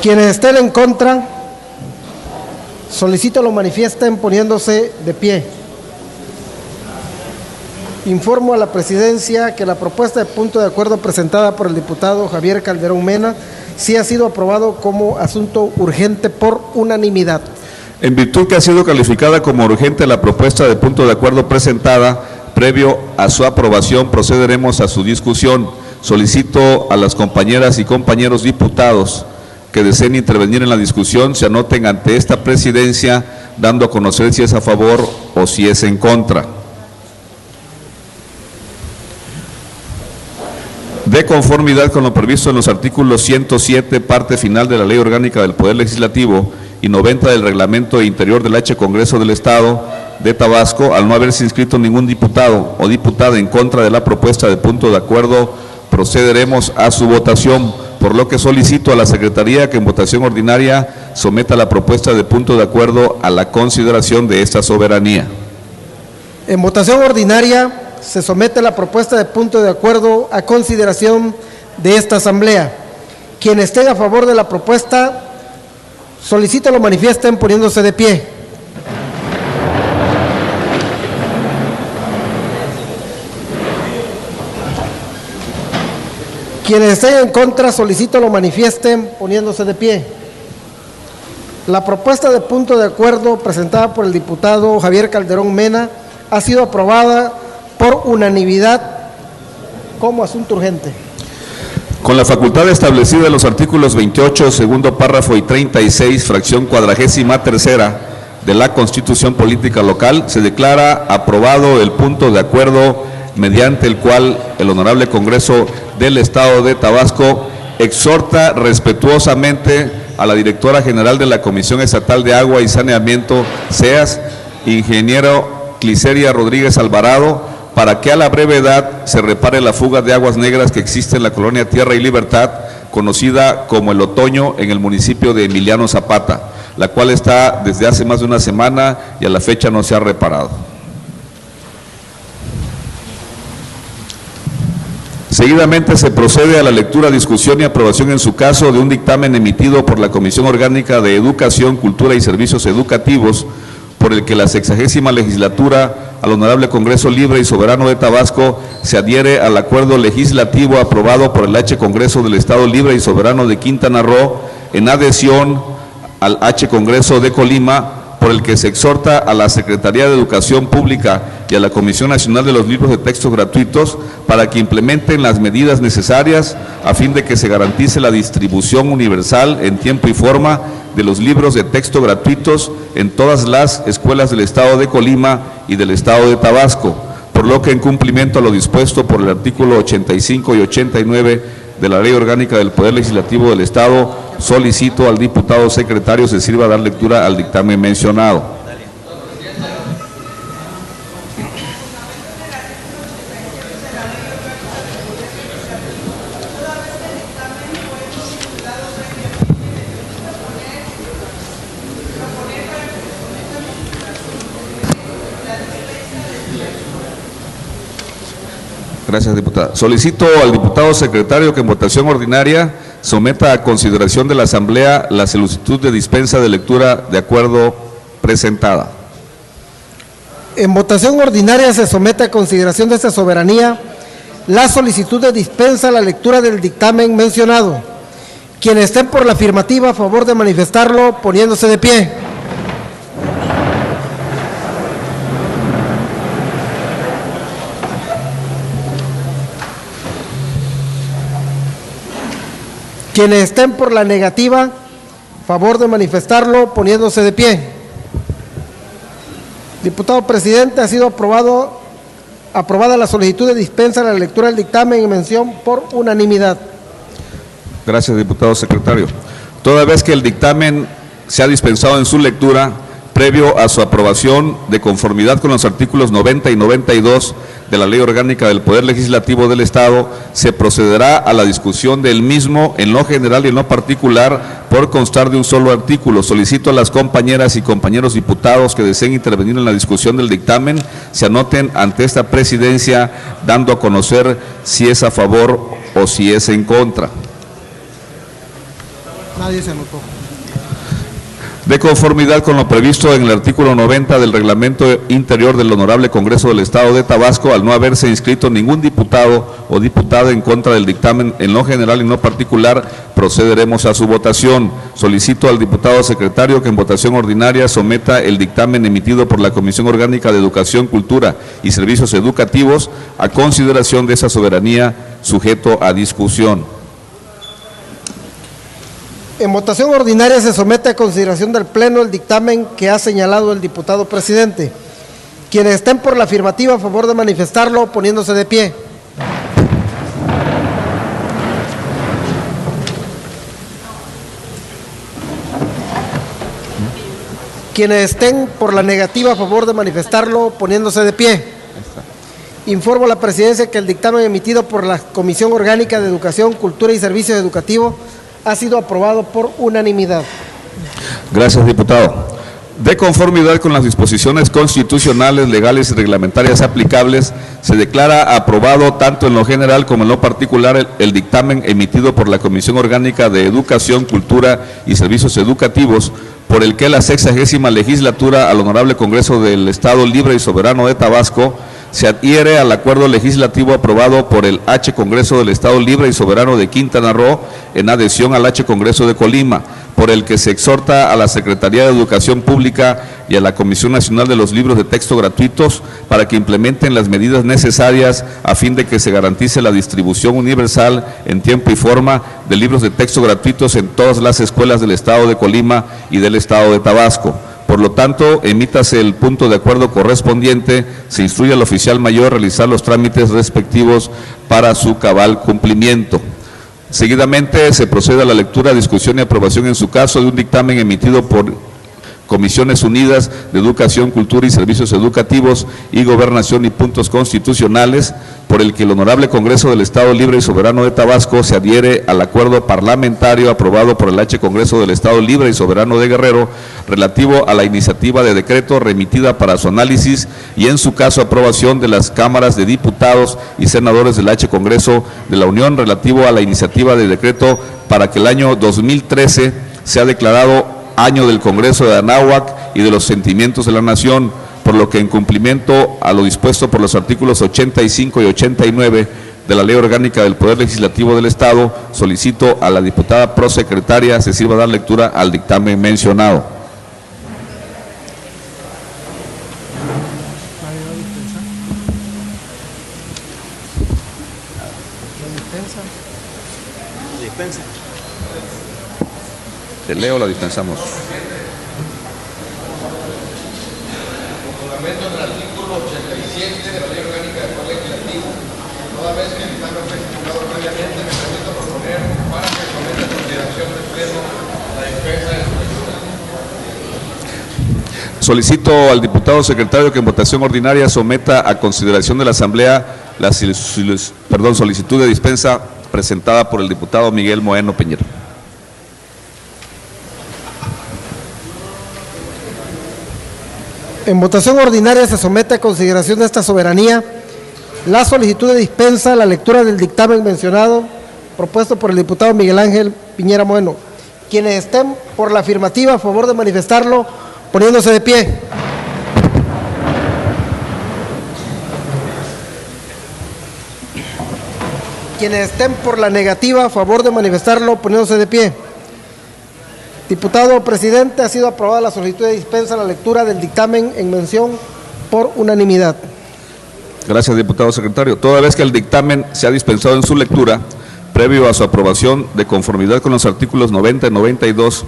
Quienes estén en contra, solicito lo manifiesten poniéndose de pie. Informo a la presidencia que la propuesta de punto de acuerdo presentada por el diputado Javier Calderón Mena sí ha sido aprobado como asunto urgente por unanimidad. En virtud que ha sido calificada como urgente la propuesta de punto de acuerdo presentada, previo a su aprobación procederemos a su discusión. Solicito a las compañeras y compañeros diputados que deseen intervenir en la discusión se anoten ante esta presidencia, dando a conocer si es a favor o si es en contra. De conformidad con lo previsto en los artículos 107, parte final de la Ley Orgánica del Poder Legislativo y 90 del Reglamento Interior del H. Congreso del Estado de Tabasco, al no haberse inscrito ningún diputado o diputada en contra de la propuesta de punto de acuerdo, procederemos a su votación, por lo que solicito a la Secretaría que en votación ordinaria someta la propuesta de punto de acuerdo a la consideración de esta soberanía. En votación ordinaria se somete la propuesta de punto de acuerdo a consideración de esta Asamblea. Quienes estén a favor de la propuesta, solicito lo manifiesten poniéndose de pie. Quienes estén en contra, solicito lo manifiesten poniéndose de pie. La propuesta de punto de acuerdo presentada por el diputado Javier Calderón Mena ha sido aprobada por unanimidad como asunto urgente. Con la facultad establecida en los artículos 28, segundo párrafo y 36, fracción 43ª de la Constitución Política Local, se declara aprobado el punto de acuerdo mediante el cual el Honorable Congreso del Estado de Tabasco exhorta respetuosamente a la Directora General de la Comisión Estatal de Agua y Saneamiento, SEAS, ingeniero Glicérida Rodríguez Alvarado, para que a la brevedad se repare la fuga de aguas negras que existe en la colonia Tierra y Libertad, conocida como El Otoño, en el municipio de Emiliano Zapata, la cual está desde hace más de una semana y a la fecha no se ha reparado. Seguidamente se procede a la lectura, discusión y aprobación en su caso de un dictamen emitido por la Comisión Orgánica de Educación, Cultura y Servicios Educativos, por el que la 60ª legislatura al Honorable Congreso Libre y Soberano de Tabasco se adhiere al acuerdo legislativo aprobado por el H Congreso del Estado Libre y Soberano de Quintana Roo en adhesión al H Congreso de Colima, por el que se exhorta a la Secretaría de Educación Pública y a la Comisión Nacional de los Libros de Texto Gratuitos para que implementen las medidas necesarias a fin de que se garantice la distribución universal en tiempo y forma de los libros de texto gratuitos en todas las escuelas del Estado de Colima y del Estado de Tabasco, por lo que en cumplimiento a lo dispuesto por el artículo 85 y 89 de la Ley Orgánica del Poder Legislativo del Estado, solicito al diputado secretario se sirva a dar lectura al dictamen mencionado. Gracias, diputada. Solicito al diputado secretario que en votación ordinaria someta a consideración de la Asamblea la solicitud de dispensa de lectura de acuerdo presentada. En votación ordinaria se somete a consideración de esta soberanía la solicitud de dispensa a la lectura del dictamen mencionado. Quienes estén por la afirmativa, a favor de manifestarlo poniéndose de pie. Quienes estén por la negativa, favor de manifestarlo poniéndose de pie. Diputado presidente, ha sido aprobada la solicitud de dispensa a la lectura del dictamen en mención por unanimidad. Gracias, diputado secretario. Toda vez que el dictamen se ha dispensado en su lectura, previo a su aprobación de conformidad con los artículos 90 y 92 de la Ley Orgánica del Poder Legislativo del Estado, se procederá a la discusión del mismo en lo general y en lo particular por constar de un solo artículo. Solicito a las compañeras y compañeros diputados que deseen intervenir en la discusión del dictamen se anoten ante esta presidencia dando a conocer si es a favor o si es en contra. Nadie se anotó. De conformidad con lo previsto en el artículo 90 del Reglamento Interior del Honorable Congreso del Estado de Tabasco, al no haberse inscrito ningún diputado o diputada en contra del dictamen en lo general y en lo particular, procederemos a su votación. Solicito al diputado secretario que en votación ordinaria someta el dictamen emitido por la Comisión Orgánica de Educación, Cultura y Servicios Educativos a consideración de esa soberanía sujeto a discusión. En votación ordinaria se somete a consideración del Pleno el dictamen que ha señalado el diputado presidente. Quienes estén por la afirmativa, a favor de manifestarlo poniéndose de pie. Quienes estén por la negativa, a favor de manifestarlo poniéndose de pie. Informo a la presidencia que el dictamen emitido por la Comisión Orgánica de Educación, Cultura y Servicios Educativos ha sido aprobado por unanimidad. Gracias, diputado. De conformidad con las disposiciones constitucionales, legales y reglamentarias aplicables, se declara aprobado tanto en lo general como en lo particular el dictamen emitido por la Comisión Orgánica de Educación, Cultura y Servicios Educativos, por el que la 60ª legislatura al Honorable Congreso del Estado Libre y Soberano de Tabasco se adhiere al acuerdo legislativo aprobado por el H Congreso del Estado Libre y Soberano de Quintana Roo en adhesión al H Congreso de Colima, por el que se exhorta a la Secretaría de Educación Pública y a la Comisión Nacional de los Libros de Texto Gratuitos para que implementen las medidas necesarias a fin de que se garantice la distribución universal en tiempo y forma de libros de texto gratuitos en todas las escuelas del Estado de Colima y del Estado de Tabasco. Por lo tanto, emítase el punto de acuerdo correspondiente, se instruye al oficial mayor a realizar los trámites respectivos para su cabal cumplimiento. Seguidamente se procede a la lectura, discusión y aprobación en su caso de un dictamen emitido Comisiones Unidas de Educación, Cultura y Servicios Educativos y Gobernación y Puntos Constitucionales, por el que el Honorable Congreso del Estado Libre y Soberano de Tabasco se adhiere al acuerdo parlamentario aprobado por el H. Congreso del Estado Libre y Soberano de Guerrero relativo a la iniciativa de decreto remitida para su análisis y en su caso aprobación de las cámaras de diputados y senadores del H. Congreso de la Unión relativo a la iniciativa de decreto para que el año 2013 sea declarado año del Congreso de Anáhuac y de los sentimientos de la nación, por lo que en cumplimiento a lo dispuesto por los artículos 85 y 89 de la Ley Orgánica del Poder Legislativo del Estado, solicito a la diputada prosecretaria se sirva dar lectura al dictamen mencionado. ¿Te leo o la dispensamos? Solicito al diputado secretario que en votación ordinaria someta a consideración de la Asamblea la solicitud de dispensa presentada por el diputado Miguel Moeno Piñero. En votación ordinaria se somete a consideración de esta soberanía la solicitud de dispensa a la lectura del dictamen mencionado propuesto por el diputado Miguel Ángel Piñera Moeno. Quienes estén por la afirmativa, a favor de manifestarlo poniéndose de pie. Quienes estén por la negativa, a favor de manifestarlo poniéndose de pie. Diputado presidente, ha sido aprobada la solicitud de dispensa a la lectura del dictamen en mención por unanimidad. Gracias, diputado secretario. Toda vez que el dictamen se ha dispensado en su lectura, previo a su aprobación de conformidad con los artículos 90 y 92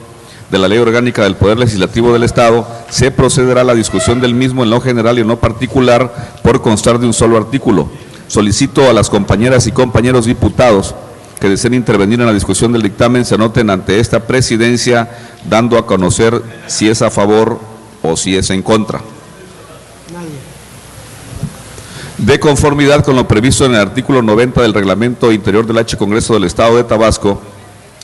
de la Ley Orgánica del Poder Legislativo del Estado, se procederá a la discusión del mismo en lo general y en lo particular por constar de un solo artículo. Solicito a las compañeras y compañeros diputados que deseen intervenir en la discusión del dictamen se anoten ante esta presidencia, dando a conocer si es a favor o si es en contra. De conformidad con lo previsto en el artículo 90 del Reglamento Interior del H. Congreso del Estado de Tabasco,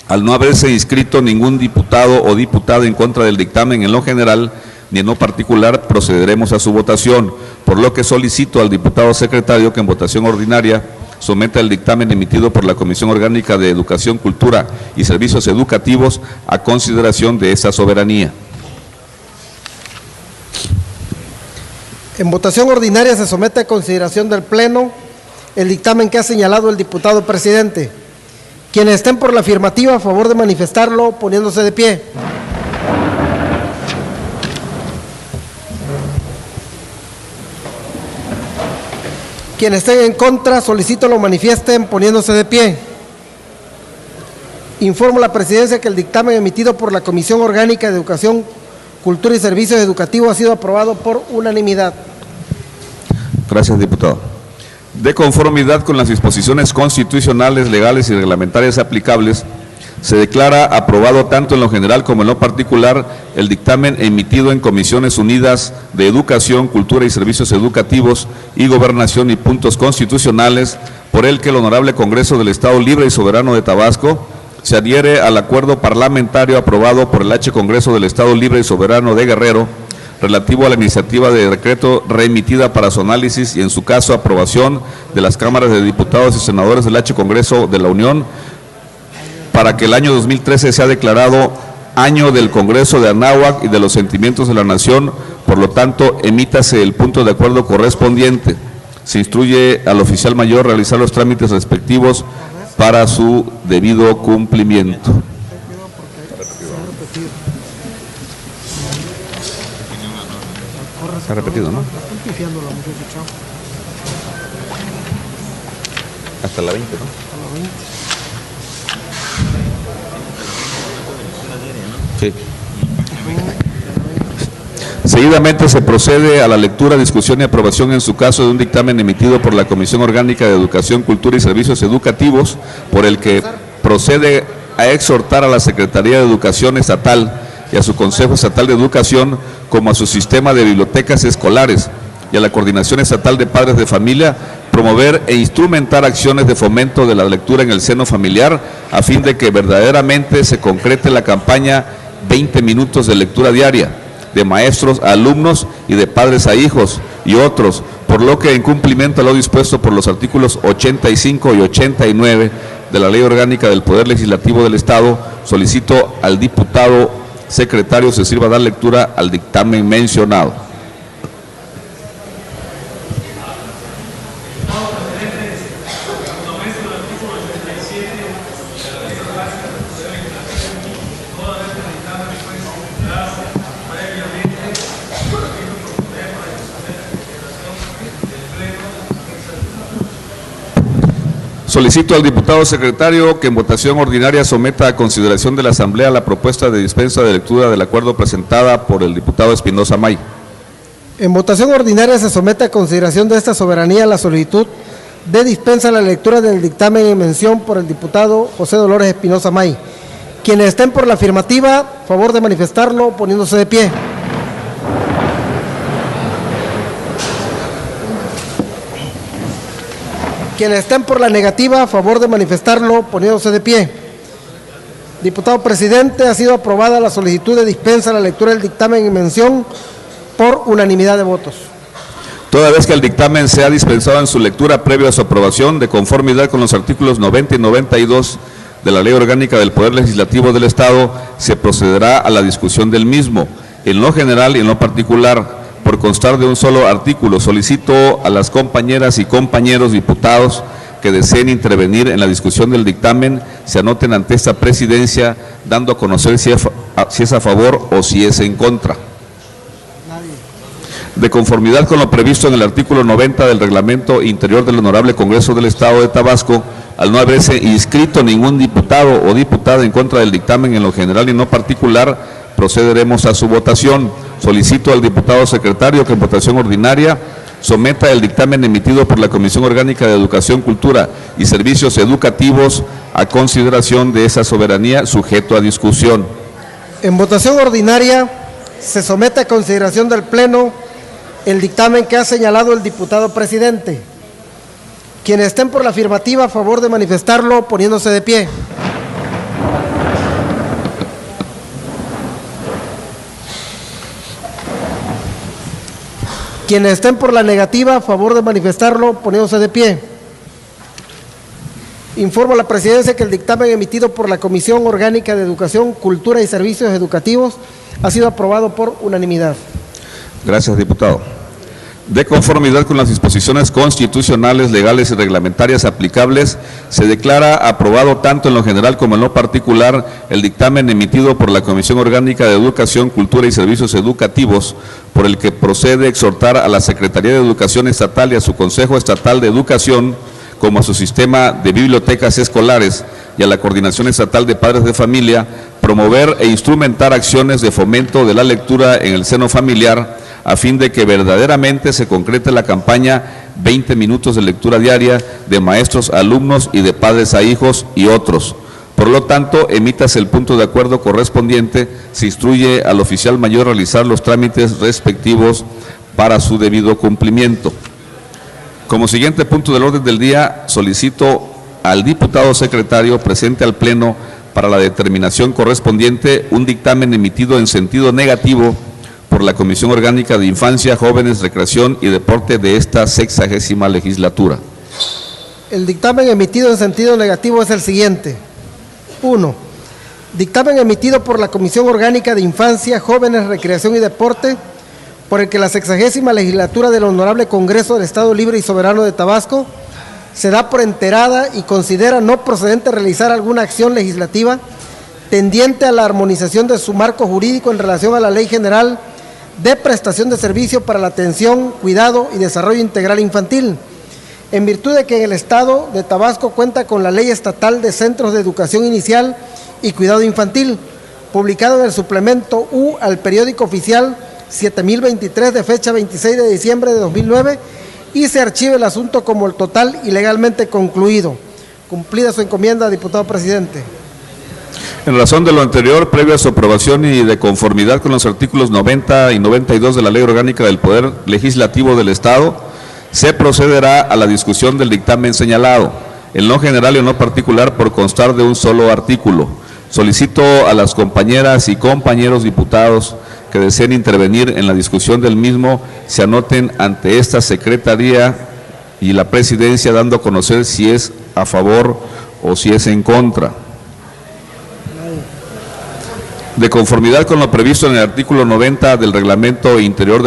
al no haberse inscrito ningún diputado o diputada en contra del dictamen en lo general ni en lo particular, procederemos a su votación, por lo que solicito al diputado secretario que en votación ordinaria someta el dictamen emitido por la Comisión Orgánica de Educación, Cultura y Servicios Educativos a consideración de esa soberanía. En votación ordinaria se somete a consideración del Pleno el dictamen que ha señalado el diputado presidente. Quienes estén por la afirmativa, a favor de manifestarlo poniéndose de pie. Quienes estén en contra, solicito lo manifiesten poniéndose de pie. Informo a la presidencia que el dictamen emitido por la Comisión Orgánica de Educación, Cultura y Servicios Educativos ha sido aprobado por unanimidad. Gracias, diputado. De conformidad con las disposiciones constitucionales, legales y reglamentarias aplicables, se declara aprobado tanto en lo general como en lo particular el dictamen emitido en Comisiones Unidas de Educación, Cultura y Servicios Educativos y Gobernación y Puntos Constitucionales, por el que el Honorable Congreso del Estado Libre y Soberano de Tabasco se adhiere al acuerdo parlamentario aprobado por el H. Congreso del Estado Libre y Soberano de Guerrero relativo a la iniciativa de decreto remitida para su análisis y en su caso aprobación de las cámaras de diputados y senadores del H. Congreso de la Unión para que el año 2013 sea declarado año del Congreso de Anáhuac y de los sentimientos de la nación. Por lo tanto, emítase el punto de acuerdo correspondiente. Se instruye al oficial mayor a realizar los trámites respectivos para su debido cumplimiento. Se ha repetido, ¿no? Hasta la 20, ¿no? Sí. Seguidamente se procede a la lectura, discusión y aprobación en su caso de un dictamen emitido por la Comisión Orgánica de Educación, Cultura y Servicios Educativos, por el que procede a exhortar a la Secretaría de Educación Estatal y a su Consejo Estatal de Educación, como a su sistema de bibliotecas escolares y a la Coordinación Estatal de Padres de Familia, promover e instrumentar acciones de fomento de la lectura en el seno familiar a fin de que verdaderamente se concrete la campaña 20 minutos de lectura diaria, de maestros a alumnos y de padres a hijos y otros, por lo que en cumplimiento a lo dispuesto por los artículos 85 y 89 de la Ley Orgánica del Poder Legislativo del Estado, solicito al diputado secretario se sirva dar lectura al dictamen mencionado. Solicito al diputado secretario que en votación ordinaria someta a consideración de la Asamblea la propuesta de dispensa de lectura del acuerdo presentada por el diputado Espinosa May. En votación ordinaria se somete a consideración de esta soberanía la solicitud de dispensa a la lectura del dictamen en mención por el diputado José Dolores Espinosa May. Quienes estén por la afirmativa, favor de manifestarlo poniéndose de pie. Quienes estén por la negativa, a favor de manifestarlo, poniéndose de pie. Diputado presidente, ha sido aprobada la solicitud de dispensa a la lectura del dictamen en mención por unanimidad de votos. Toda vez que el dictamen sea dispensado en su lectura previo a su aprobación, de conformidad con los artículos 90 y 92 de la Ley Orgánica del Poder Legislativo del Estado, se procederá a la discusión del mismo, en lo general y en lo particular. Por constar de un solo artículo, solicito a las compañeras y compañeros diputados que deseen intervenir en la discusión del dictamen se anoten ante esta presidencia, dando a conocer si es a favor o si es en contra. De conformidad con lo previsto en el artículo 90 del Reglamento Interior del Honorable Congreso del Estado de Tabasco, al no haberse inscrito ningún diputado o diputada en contra del dictamen en lo general y en lo particular, procederemos a su votación. Solicito al diputado secretario que en votación ordinaria someta el dictamen emitido por la Comisión Orgánica de Educación, Cultura y Servicios Educativos a consideración de esa soberanía, sujeto a discusión. En votación ordinaria se somete a consideración del Pleno el dictamen que ha señalado el diputado presidente. Quienes estén por la afirmativa, a favor de manifestarlo poniéndose de pie. Quienes estén por la negativa, a favor de manifestarlo, poniéndose de pie. Informo a la presidencia que el dictamen emitido por la Comisión Orgánica de Educación, Cultura y Servicios Educativos ha sido aprobado por unanimidad. Gracias, diputado. De conformidad con las disposiciones constitucionales, legales y reglamentarias aplicables, se declara aprobado tanto en lo general como en lo particular el dictamen emitido por la Comisión Orgánica de Educación, Cultura y Servicios Educativos, por el que procede exhortar a la Secretaría de Educación Estatal y a su Consejo Estatal de Educación, como a su sistema de bibliotecas escolares y a la Coordinación Estatal de Padres de Familia, promover e instrumentar acciones de fomento de la lectura en el seno familiar, a fin de que verdaderamente se concrete la campaña 20 minutos de lectura diaria de maestros a alumnos y de padres a hijos y otros. Por lo tanto, emítase el punto de acuerdo correspondiente, se instruye al oficial mayor a realizar los trámites respectivos para su debido cumplimiento. Como siguiente punto del orden del día, solicito al diputado secretario presente al Pleno para la determinación correspondiente un dictamen emitido en sentido negativo por la Comisión Orgánica de Infancia, Jóvenes, Recreación y Deporte de esta 60ª legislatura. El dictamen emitido en sentido negativo es el siguiente. 1. Dictamen emitido por la Comisión Orgánica de Infancia, Jóvenes, Recreación y Deporte, por el que la 60ª legislatura del Honorable Congreso del Estado Libre y Soberano de Tabasco se da por enterada y considera no procedente realizar alguna acción legislativa tendiente a la armonización de su marco jurídico en relación a la Ley General de Prestación de Servicio para la Atención, Cuidado y Desarrollo Integral Infantil, en virtud de que en el Estado de Tabasco cuenta con la Ley Estatal de Centros de Educación Inicial y Cuidado Infantil, publicado en el suplemento U al periódico oficial 7023 de fecha 26 de diciembre de 2009, y se archiva el asunto como el total y legalmente concluido. Cumplida su encomienda, diputado presidente. En razón de lo anterior, previo a su aprobación y de conformidad con los artículos 90 y 92 de la Ley Orgánica del Poder Legislativo del Estado, se procederá a la discusión del dictamen señalado, en lo general y en lo particular, por constar de un solo artículo. Solicito a las compañeras y compañeros diputados que deseen intervenir en la discusión del mismo se anoten ante esta Secretaría y la Presidencia, dando a conocer si es a favor o si es en contra. De conformidad con lo previsto en el artículo 90 del Reglamento Interior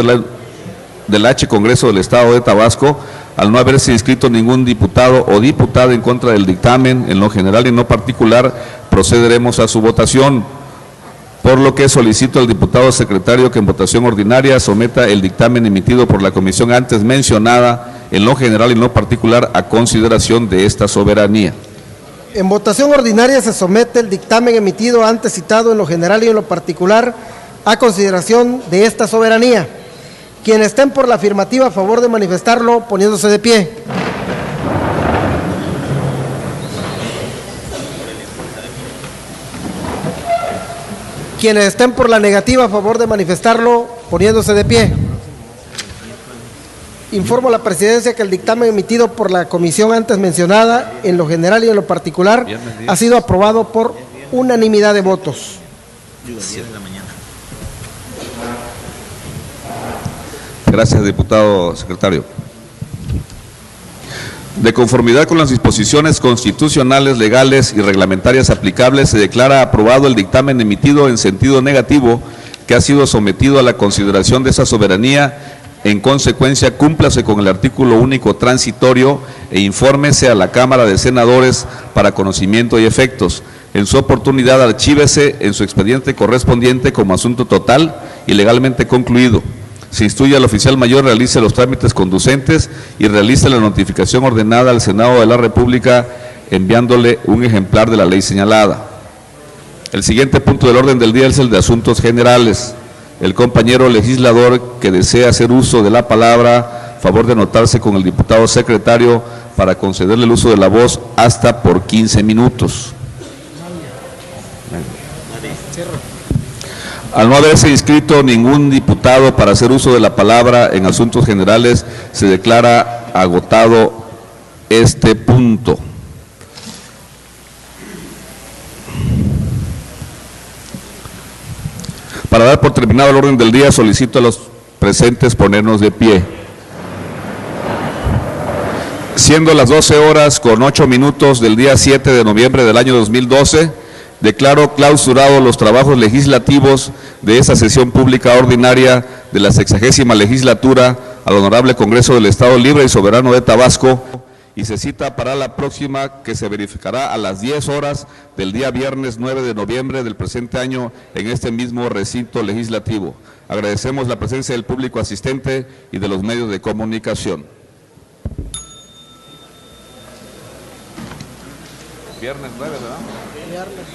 del H. Congreso del Estado de Tabasco, al no haberse inscrito ningún diputado o diputada en contra del dictamen, en lo general y en lo particular, procederemos a su votación, por lo que solicito al diputado secretario que en votación ordinaria someta el dictamen emitido por la comisión antes mencionada, en lo general y en lo particular, a consideración de esta soberanía. En votación ordinaria se somete el dictamen emitido antes citado en lo general y en lo particular a consideración de esta soberanía. Quienes estén por la afirmativa, a favor de manifestarlo poniéndose de pie. Quienes estén por la negativa, a favor de manifestarlo poniéndose de pie. Informo a la Presidencia que el dictamen emitido por la comisión antes mencionada, en lo general y en lo particular, ha sido aprobado por unanimidad de votos. Gracias, diputado secretario. De conformidad con las disposiciones constitucionales, legales y reglamentarias aplicables, se declara aprobado el dictamen emitido en sentido negativo que ha sido sometido a la consideración de esa soberanía. En consecuencia, cúmplase con el artículo único transitorio e infórmese a la Cámara de Senadores para conocimiento y efectos. En su oportunidad, archívese en su expediente correspondiente como asunto total y legalmente concluido. Se instruye al oficial mayor, realice los trámites conducentes y realice la notificación ordenada al Senado de la República, enviándole un ejemplar de la ley señalada. El siguiente punto del orden del día es el de asuntos generales. El compañero legislador que desea hacer uso de la palabra, favor de anotarse con el diputado secretario para concederle el uso de la voz hasta por 15 minutos. Al no haberse inscrito ningún diputado para hacer uso de la palabra en asuntos generales, se declara agotado este punto. Para dar por terminado el orden del día, solicito a los presentes ponernos de pie. Siendo las 12:08 del día 7 de noviembre del año 2012, declaro clausurados los trabajos legislativos de esta sesión pública ordinaria de la 60ª legislatura al Honorable Congreso del Estado Libre y Soberano de Tabasco, y se cita para la próxima, que se verificará a las 10 horas del día viernes 9 de noviembre del presente año en este mismo recinto legislativo. Agradecemos la presencia del público asistente y de los medios de comunicación. Viernes 9, ¿verdad? Viernes.